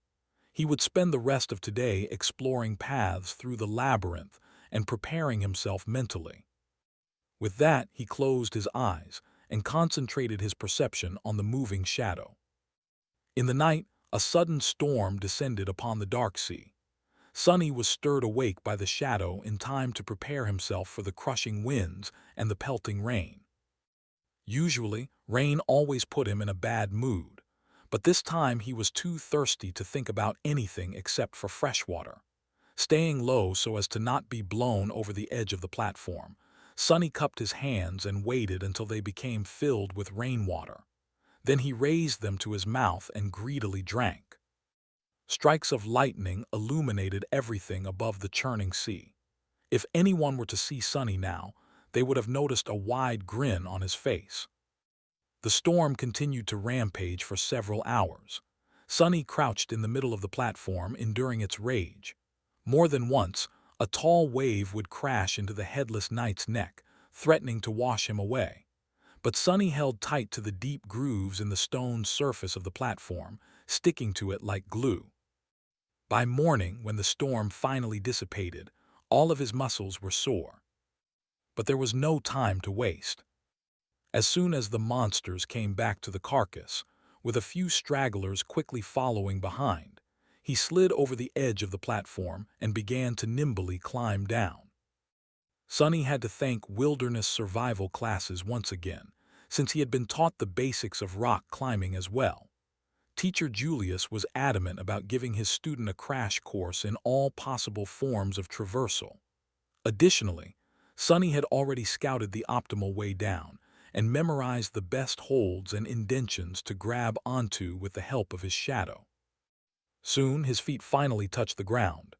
He would spend the rest of today exploring paths through the labyrinth and preparing himself mentally. With that, he closed his eyes and concentrated his perception on the moving shadow. In the night, a sudden storm descended upon the dark sea. Sonny was stirred awake by the shadow in time to prepare himself for the crushing winds and the pelting rain. Usually, rain always put him in a bad mood, but this time he was too thirsty to think about anything except for fresh water. Staying low so as to not be blown over the edge of the platform, Sonny cupped his hands and waited until they became filled with rainwater. Then he raised them to his mouth and greedily drank. Strikes of lightning illuminated everything above the churning sea. If anyone were to see Sonny now, they would have noticed a wide grin on his face. The storm continued to rampage for several hours. Sonny crouched in the middle of the platform, enduring its rage. More than once, a tall wave would crash into the headless knight's neck, threatening to wash him away. But Sonny held tight to the deep grooves in the stone surface of the platform, sticking to it like glue. By morning, when the storm finally dissipated, all of his muscles were sore. But there was no time to waste. As soon as the monsters came back to the carcass, with a few stragglers quickly following behind, he slid over the edge of the platform and began to nimbly climb down. Sonny had to thank wilderness survival classes once again, since he had been taught the basics of rock climbing as well. Teacher Julius was adamant about giving his student a crash course in all possible forms of traversal. Additionally, Sonny had already scouted the optimal way down, and memorized the best holds and indentions to grab onto with the help of his shadow. Soon his feet finally touched the ground.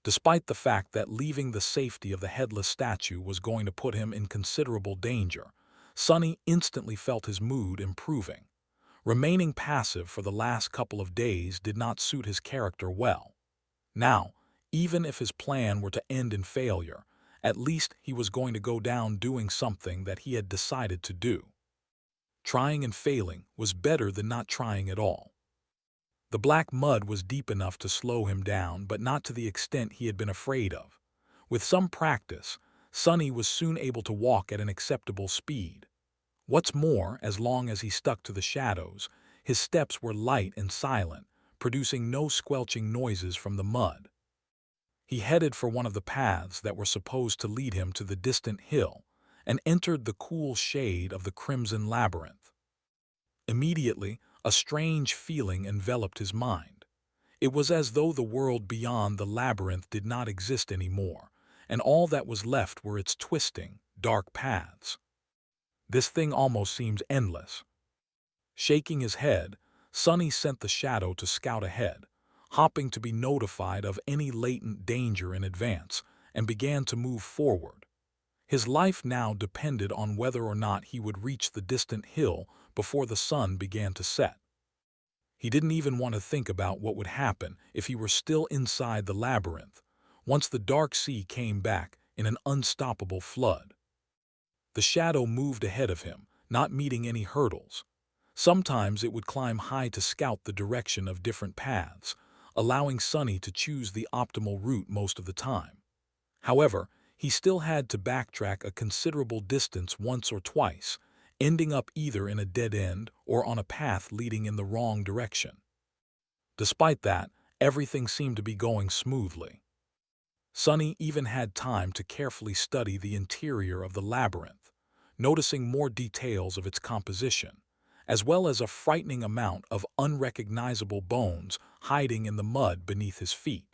Despite the fact that leaving the safety of the headless statue was going to put him in considerable danger, Sonny instantly felt his mood improving. Remaining passive for the last couple of days did not suit his character well. Now, even if his plan were to end in failure, at least he was going to go down doing something that he had decided to do. Trying and failing was better than not trying at all. The black mud was deep enough to slow him down, but not to the extent he had been afraid of. With some practice, Sonny was soon able to walk at an acceptable speed. What's more, as long as he stuck to the shadows, his steps were light and silent, producing no squelching noises from the mud. He headed for one of the paths that were supposed to lead him to the distant hill and entered the cool shade of the crimson labyrinth. Immediately, a strange feeling enveloped his mind. It was as though the world beyond the labyrinth did not exist anymore, and all that was left were its twisting, dark paths. This thing almost seems endless. Shaking his head, Sonny sent the shadow to scout ahead, hoping to be notified of any latent danger in advance, and began to move forward. His life now depended on whether or not he would reach the distant hill before the sun began to set. He didn't even want to think about what would happen if he were still inside the labyrinth, once the dark sea came back in an unstoppable flood. The shadow moved ahead of him, not meeting any hurdles. Sometimes it would climb high to scout the direction of different paths, allowing Sonny to choose the optimal route most of the time. However, he still had to backtrack a considerable distance once or twice, ending up either in a dead end or on a path leading in the wrong direction. Despite that, everything seemed to be going smoothly. Sonny even had time to carefully study the interior of the labyrinth, noticing more details of its composition, as well as a frightening amount of unrecognizable bones hiding in the mud beneath his feet.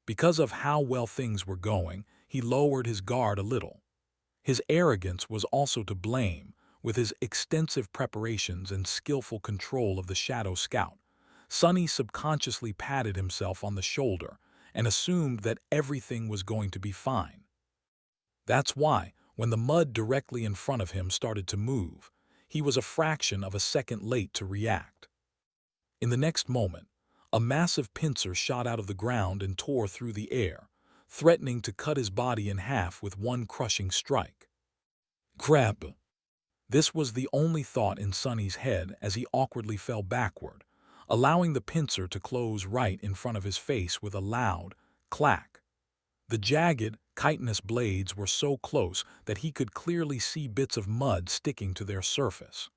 Because of how well things were going, he lowered his guard a little. His arrogance was also to blame. With his extensive preparations and skillful control of the Shadow Scout, Sonny subconsciously patted himself on the shoulder and assumed that everything was going to be fine. That's why, when the mud directly in front of him started to move, he was a fraction of a second late to react. In the next moment, a massive pincer shot out of the ground and tore through the air, threatening to cut his body in half with one crushing strike. Grab! This was the only thought in Sonny's head as he awkwardly fell backward, allowing the pincer to close right in front of his face with a loud clack. The jagged, chitinous blades were so close that he could clearly see bits of mud sticking to their surface.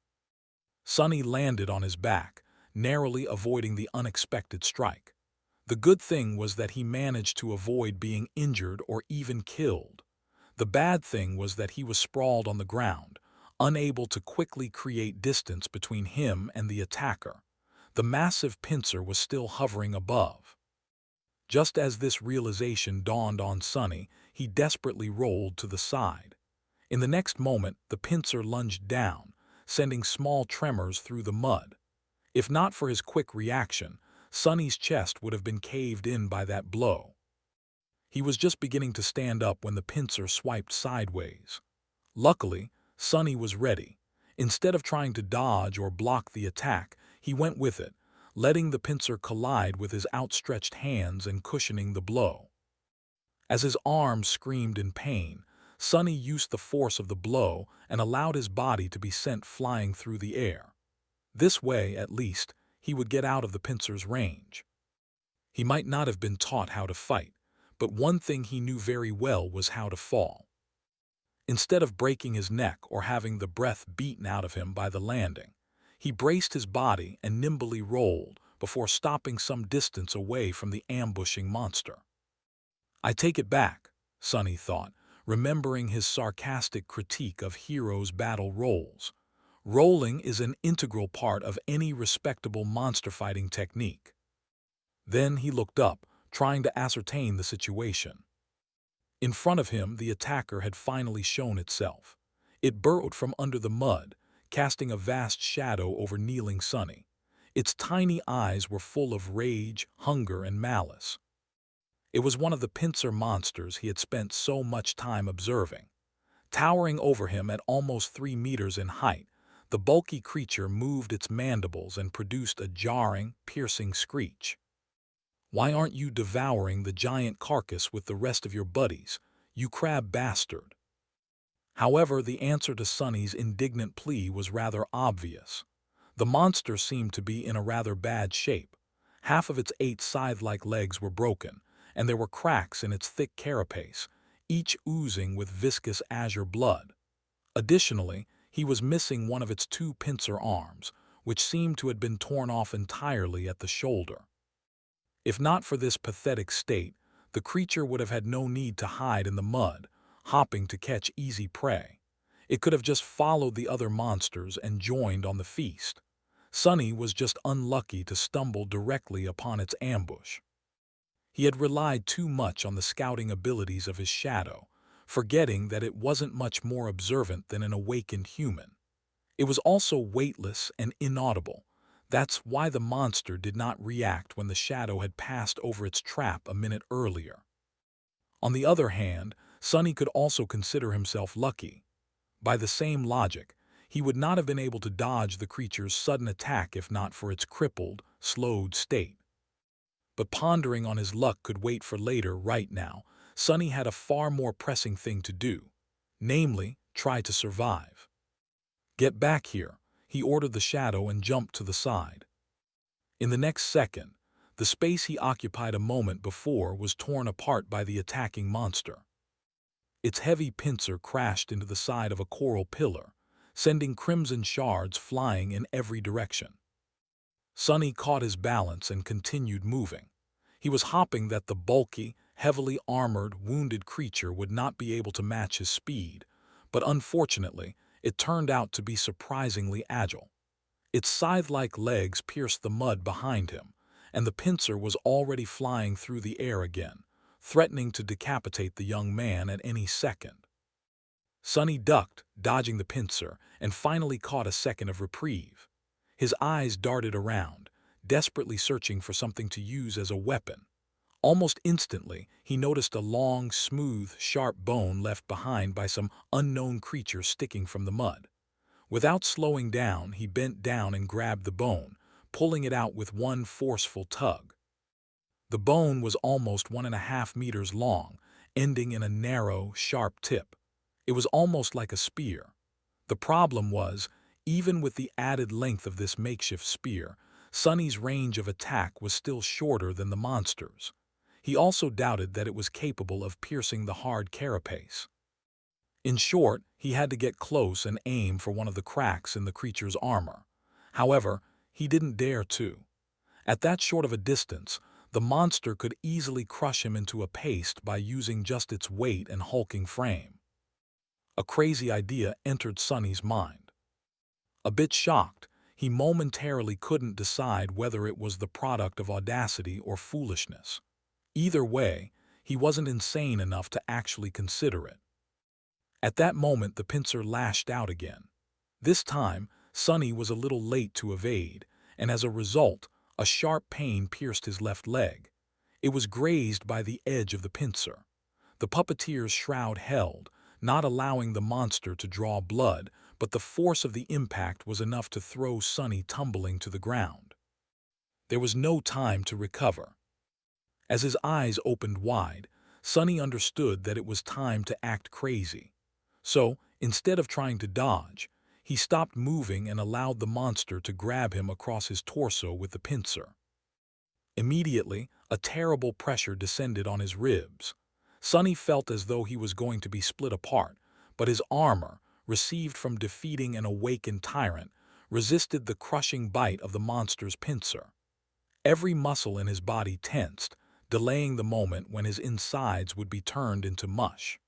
Sonny landed on his back, narrowly avoiding the unexpected strike. The good thing was that he managed to avoid being injured or even killed. The bad thing was that he was sprawled on the ground, unable to quickly create distance between him and the attacker. The massive pincer was still hovering above. Just as this realization dawned on Sonny, he desperately rolled to the side. In the next moment, the pincer lunged down, sending small tremors through the mud. If not for his quick reaction, Sonny's chest would have been caved in by that blow. He was just beginning to stand up when the pincer swiped sideways. Luckily, Sonny was ready. Instead of trying to dodge or block the attack, he went with it, letting the pincer collide with his outstretched hands and cushioning the blow. As his arms screamed in pain, Sonny used the force of the blow and allowed his body to be sent flying through the air. This way, at least, he would get out of the pincer's range. He might not have been taught how to fight, but one thing he knew very well was how to fall. Instead of breaking his neck or having the breath beaten out of him by the landing, he braced his body and nimbly rolled before stopping some distance away from the ambushing monster. I take it back, Sonny thought, remembering his sarcastic critique of heroes' battle rolls. Rolling is an integral part of any respectable monster fighting technique. Then he looked up, trying to ascertain the situation. In front of him, the attacker had finally shown itself. It burrowed from under the mud, casting a vast shadow over kneeling Sonny. Its tiny eyes were full of rage, hunger, and malice. It was one of the pincer monsters he had spent so much time observing. Towering over him at almost 3 meters in height, the bulky creature moved its mandibles and produced a jarring, piercing screech. "Why aren't you devouring the giant carcass with the rest of your buddies, you crab bastard?" However, the answer to Sonny's indignant plea was rather obvious. The monster seemed to be in a rather bad shape. Half of its 8 scythe-like legs were broken, and there were cracks in its thick carapace, each oozing with viscous azure blood. Additionally, he was missing one of its 2 pincer arms, which seemed to have been torn off entirely at the shoulder. If not for this pathetic state, the creature would have had no need to hide in the mud, hopping to catch easy prey. It could have just followed the other monsters and joined on the feast. Sonny was just unlucky to stumble directly upon its ambush. He had relied too much on the scouting abilities of his shadow, forgetting that it wasn't much more observant than an awakened human. It was also weightless and inaudible. That's why the monster did not react when the shadow had passed over its trap a minute earlier. On the other hand, Sonny could also consider himself lucky. By the same logic, he would not have been able to dodge the creature's sudden attack if not for its crippled, slowed state. But pondering on his luck could wait for later. Right now, Sonny had a far more pressing thing to do, namely, try to survive. "Get back here," he ordered the shadow and jumped to the side. In the next second, the space he occupied a moment before was torn apart by the attacking monster. Its heavy pincer crashed into the side of a coral pillar, sending crimson shards flying in every direction. Sonny caught his balance and continued moving. He was hoping that the bulky, heavily armored, wounded creature would not be able to match his speed, but unfortunately, it turned out to be surprisingly agile. Its scythe-like legs pierced the mud behind him, and the pincer was already flying through the air again, threatening to decapitate the young man at any second. Sonny ducked, dodging the pincer, and finally caught a second of reprieve. His eyes darted around, desperately searching for something to use as a weapon. Almost instantly, he noticed a long, smooth, sharp bone left behind by some unknown creature sticking from the mud. Without slowing down, he bent down and grabbed the bone, pulling it out with one forceful tug. The bone was almost 1.5 meters long, ending in a narrow, sharp tip. It was almost like a spear. The problem was, even with the added length of this makeshift spear, Sonny's range of attack was still shorter than the monster's. He also doubted that it was capable of piercing the hard carapace. In short, he had to get close and aim for one of the cracks in the creature's armor. However, he didn't dare to. At that short of a distance, the monster could easily crush him into a paste by using just its weight and hulking frame. A crazy idea entered Sonny's mind. A bit shocked, he momentarily couldn't decide whether it was the product of audacity or foolishness. Either way, he wasn't insane enough to actually consider it. At that moment, the pincer lashed out again. This time, Sonny was a little late to evade, and as a result, a sharp pain pierced his left leg. It was grazed by the edge of the pincer. The puppeteer's shroud held, not allowing the monster to draw blood, but the force of the impact was enough to throw Sonny tumbling to the ground. There was no time to recover. As his eyes opened wide, Sonny understood that it was time to act crazy. So, instead of trying to dodge, he stopped moving and allowed the monster to grab him across his torso with the pincer. Immediately, a terrible pressure descended on his ribs. Sonny felt as though he was going to be split apart, but his armor, received from defeating an awakened tyrant, resisted the crushing bite of the monster's pincer. Every muscle in his body tensed, delaying the moment when his insides would be turned into mush.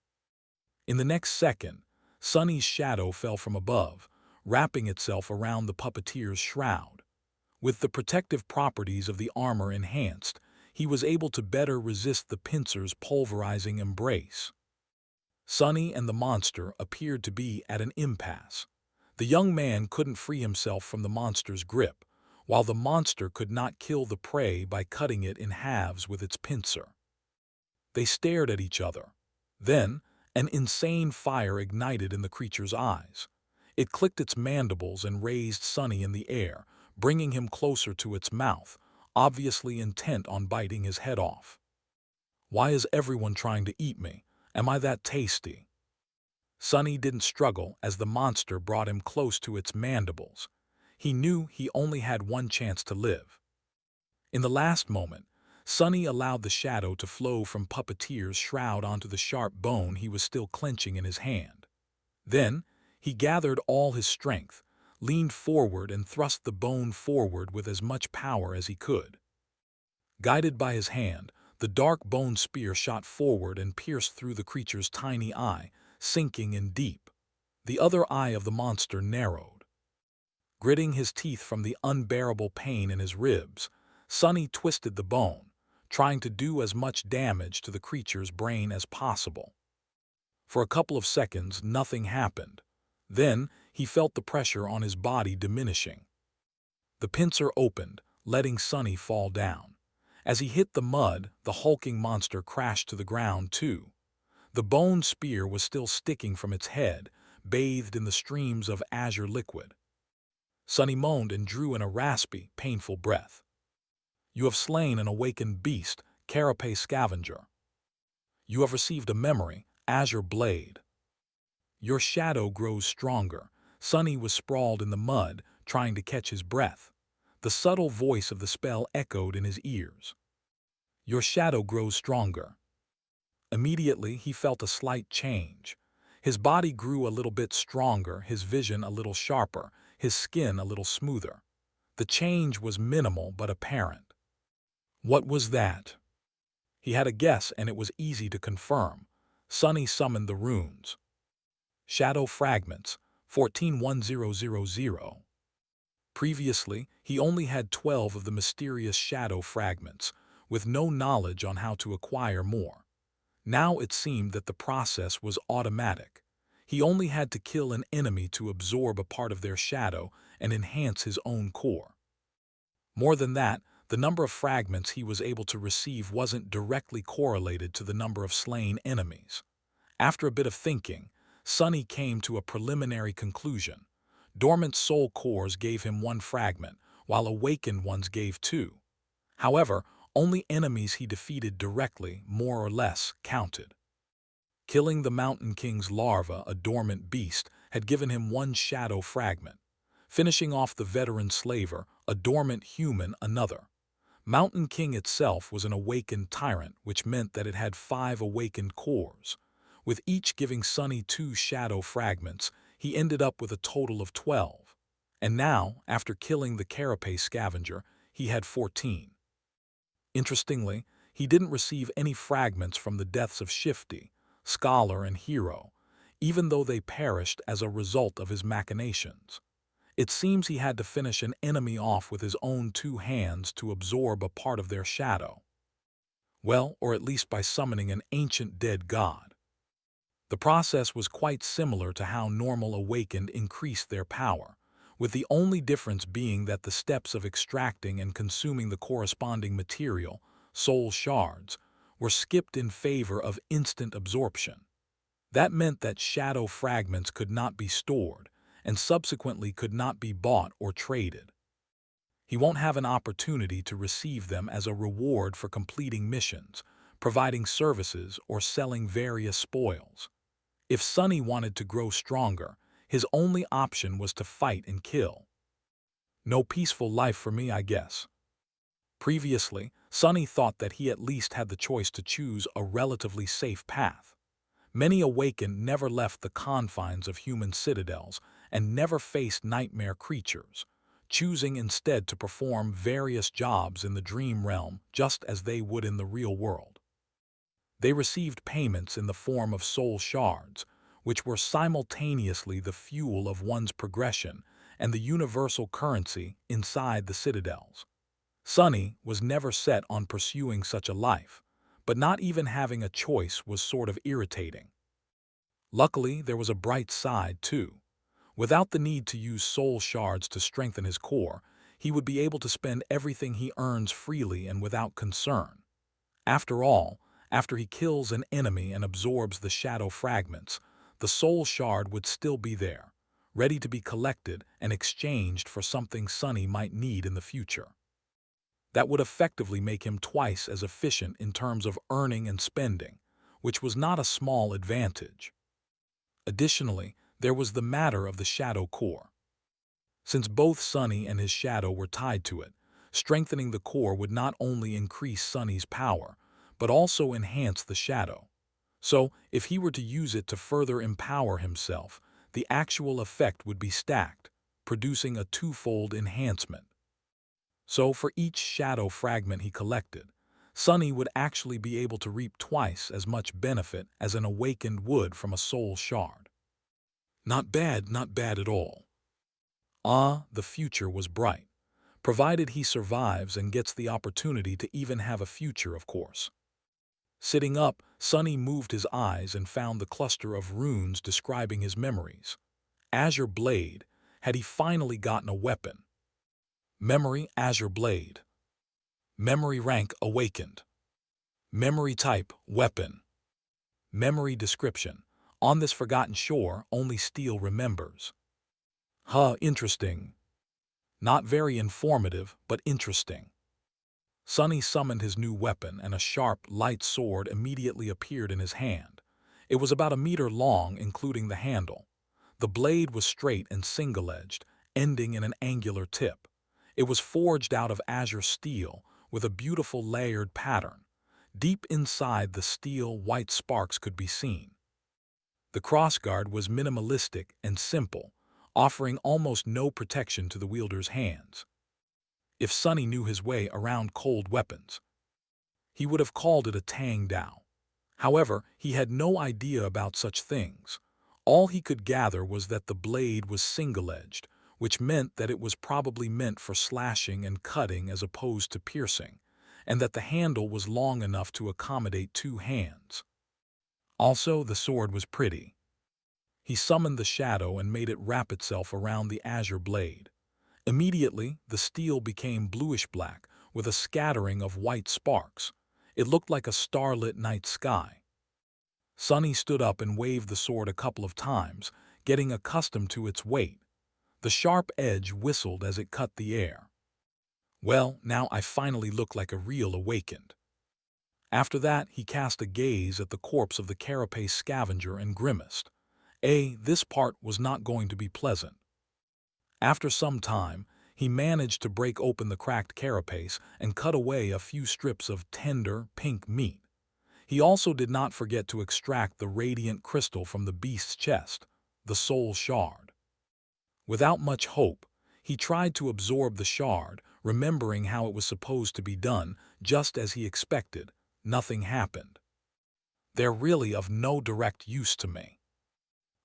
In the next second, Sonny's shadow fell from above, wrapping itself around the puppeteer's shroud. With the protective properties of the armor enhanced, he was able to better resist the pincer's pulverizing embrace. Sunny and the monster appeared to be at an impasse. The young man couldn't free himself from the monster's grip, while the monster could not kill the prey by cutting it in halves with its pincer. They stared at each other. Then, an insane fire ignited in the creature's eyes. It clicked its mandibles and raised Sunny in the air, bringing him closer to its mouth, obviously intent on biting his head off. "Why is everyone trying to eat me? Am I that tasty?" Sunny didn't struggle as the monster brought him close to its mandibles. He knew he only had one chance to live. In the last moment, Sunny allowed the shadow to flow from Puppeteer's shroud onto the sharp bone he was still clenching in his hand. Then, he gathered all his strength, leaned forward and thrust the bone forward with as much power as he could. Guided by his hand, the dark bone spear shot forward and pierced through the creature's tiny eye, sinking in deep. The other eye of the monster narrowed. Gritting his teeth from the unbearable pain in his ribs, Sunny twisted the bone, trying to do as much damage to the creature's brain as possible. For a couple of seconds, nothing happened. Then, he felt the pressure on his body diminishing. The pincer opened, letting Sunny fall down. As he hit the mud, the hulking monster crashed to the ground too. The bone spear was still sticking from its head, bathed in the streams of azure liquid. Sunny moaned and drew in a raspy, painful breath. "You have slain an awakened beast, carapace scavenger. You have received a memory, azure blade. Your shadow grows stronger." Sunny was sprawled in the mud, trying to catch his breath. The subtle voice of the spell echoed in his ears. "Your shadow grows stronger." Immediately, he felt a slight change. His body grew a little bit stronger, his vision a little sharper, his skin a little smoother. The change was minimal but apparent. What was that? He had a guess, and it was easy to confirm. Sunny summoned the runes. Shadow Fragments, 141000. Previously, he only had 12 of the mysterious shadow fragments, with no knowledge on how to acquire more. Now it seemed that the process was automatic. He only had to kill an enemy to absorb a part of their shadow and enhance his own core. More than that, the number of fragments he was able to receive wasn't directly correlated to the number of slain enemies. After a bit of thinking, Sunny came to a preliminary conclusion. Dormant soul cores gave him 1 fragment, while awakened ones gave 2. However, only enemies he defeated directly, more or less, counted. Killing the Mountain King's larva, a dormant beast, had given him 1 shadow fragment. Finishing off the veteran slaver, a dormant human, another. Mountain King itself was an awakened tyrant, which meant that it had 5 awakened cores. With each giving Sunny 2 shadow fragments, he ended up with a total of 12. And now, after killing the carapace scavenger, he had 14. Interestingly, he didn't receive any fragments from the deaths of Shifty, Scholar, and Hero, even though they perished as a result of his machinations. It seems he had to finish an enemy off with his own 2 hands to absorb a part of their shadow. Well, or at least by summoning an ancient dead god. The process was quite similar to how normal awakened increased their power, with the only difference being that the steps of extracting and consuming the corresponding material, soul shards, were skipped in favor of instant absorption. That meant that shadow fragments could not be stored, and subsequently could not be bought or traded. He won't have an opportunity to receive them as a reward for completing missions, providing services, or selling various spoils. If Sunny wanted to grow stronger, his only option was to fight and kill. No peaceful life for me, I guess. Previously, Sunny thought that he at least had the choice to choose a relatively safe path. Many awakened never left the confines of human citadels and never faced nightmare creatures, choosing instead to perform various jobs in the dream realm just as they would in the real world. They received payments in the form of soul shards, which were simultaneously the fuel of one's progression and the universal currency inside the citadels. Sunny was never set on pursuing such a life, but not even having a choice was sort of irritating. Luckily, there was a bright side, too. Without the need to use soul shards to strengthen his core, he would be able to spend everything he earns freely and without concern. After all, after he kills an enemy and absorbs the shadow fragments, the soul shard would still be there, ready to be collected and exchanged for something Sunny might need in the future. That would effectively make him twice as efficient in terms of earning and spending, which was not a small advantage. Additionally, there was the matter of the shadow core. Since both Sunny and his shadow were tied to it, strengthening the core would not only increase Sunny's power, but also enhance the shadow. So, if he were to use it to further empower himself, the actual effect would be stacked, producing a twofold enhancement. So, for each shadow fragment he collected, Sunny would actually be able to reap twice as much benefit as an awakened would from a soul shard. Not bad, not bad at all. The future was bright, provided he survives and gets the opportunity to even have a future, of course. Sitting up, Sunny moved his eyes and found the cluster of runes describing his memories. Azure Blade. Had he finally gotten a weapon? Memory Azure Blade. Memory rank awakened. Memory type weapon. Memory description. On this forgotten shore, only steel remembers. Interesting. Not very informative, but interesting. Sunny summoned his new weapon, and a sharp, light sword immediately appeared in his hand. It was about a meter long, including the handle. The blade was straight and single-edged, ending in an angular tip. It was forged out of azure steel, with a beautiful layered pattern. Deep inside the steel, white sparks could be seen. The crossguard was minimalistic and simple, offering almost no protection to the wielder's hands. If Sunny knew his way around cold weapons, he would have called it a Tang Dao. However, he had no idea about such things. All he could gather was that the blade was single-edged, which meant that it was probably meant for slashing and cutting as opposed to piercing, and that the handle was long enough to accommodate two hands. Also, the sword was pretty. He summoned the shadow and made it wrap itself around the azure blade. Immediately, the steel became bluish-black, with a scattering of white sparks. It looked like a starlit night sky. Sunny stood up and waved the sword a couple of times, getting accustomed to its weight. The sharp edge whistled as it cut the air. Well, now I finally look like a real awakened. After that, he cast a gaze at the corpse of the carapace scavenger and grimaced. This part was not going to be pleasant. After some time, he managed to break open the cracked carapace and cut away a few strips of tender, pink meat. He also did not forget to extract the radiant crystal from the beast's chest, the soul shard. Without much hope, he tried to absorb the shard, remembering how it was supposed to be done. Just as he expected, nothing happened. They're really of no direct use to me.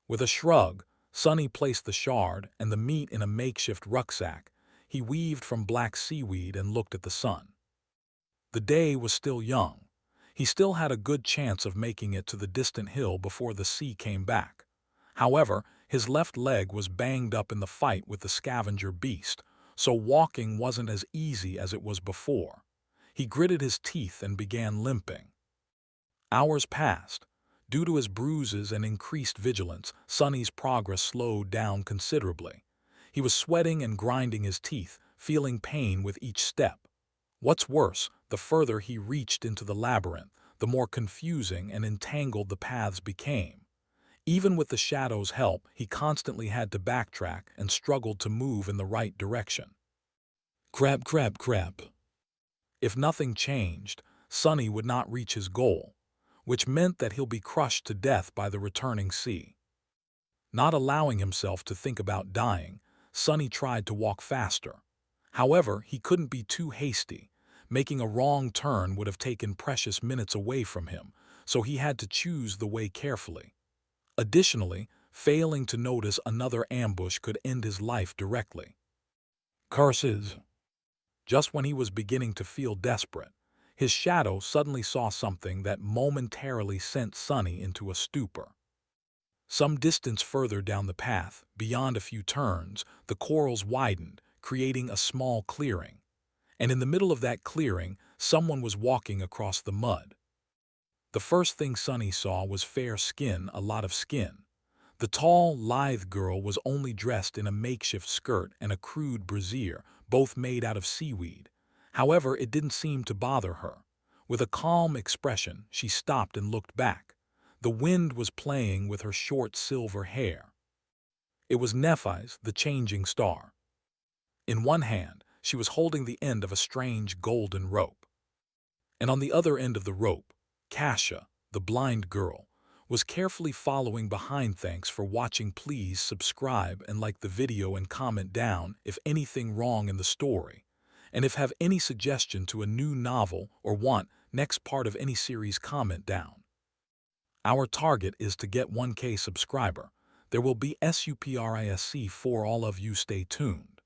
With a shrug, Sunny placed the shard and the meat in a makeshift rucksack. He weaved from black seaweed and looked at the sun. The day was still young. He still had a good chance of making it to the distant hill before the sea came back. However, his left leg was banged up in the fight with the scavenger beast, so walking wasn't as easy as it was before. He gritted his teeth and began limping. Hours passed. Due to his bruises and increased vigilance, Sunny's progress slowed down considerably. He was sweating and grinding his teeth, feeling pain with each step. What's worse, the further he reached into the labyrinth, the more confusing and entangled the paths became. Even with the shadow's help, he constantly had to backtrack and struggled to move in the right direction. Crab, crab, crab. If nothing changed, Sunny would not reach his goal, which meant that he'll be crushed to death by the returning sea. Not allowing himself to think about dying, Sunny tried to walk faster. However, he couldn't be too hasty. Making a wrong turn would have taken precious minutes away from him, so he had to choose the way carefully. Additionally, failing to notice another ambush could end his life directly. Curses! Just when he was beginning to feel desperate, his shadow suddenly saw something that momentarily sent Sunny into a stupor. Some distance further down the path, beyond a few turns, the corals widened, creating a small clearing. And in the middle of that clearing, someone was walking across the mud. The first thing Sunny saw was fair skin, a lot of skin. The tall, lithe girl was only dressed in a makeshift skirt and a crude brassiere, both made out of seaweed. However, it didn't seem to bother her. With a calm expression, she stopped and looked back. The wind was playing with her short silver hair. It was Nephis, the changing star. In one hand, she was holding the end of a strange golden rope. And on the other end of the rope, Kasia, the blind girl, was carefully following behind. Thanks for watching. Please subscribe and like the video and comment down if anything wrong in the story. And if have any suggestion to a new novel or want next part of any series, comment down. Our target is to get 1K subscriber. There will be SUPRISC for all of you. Stay tuned.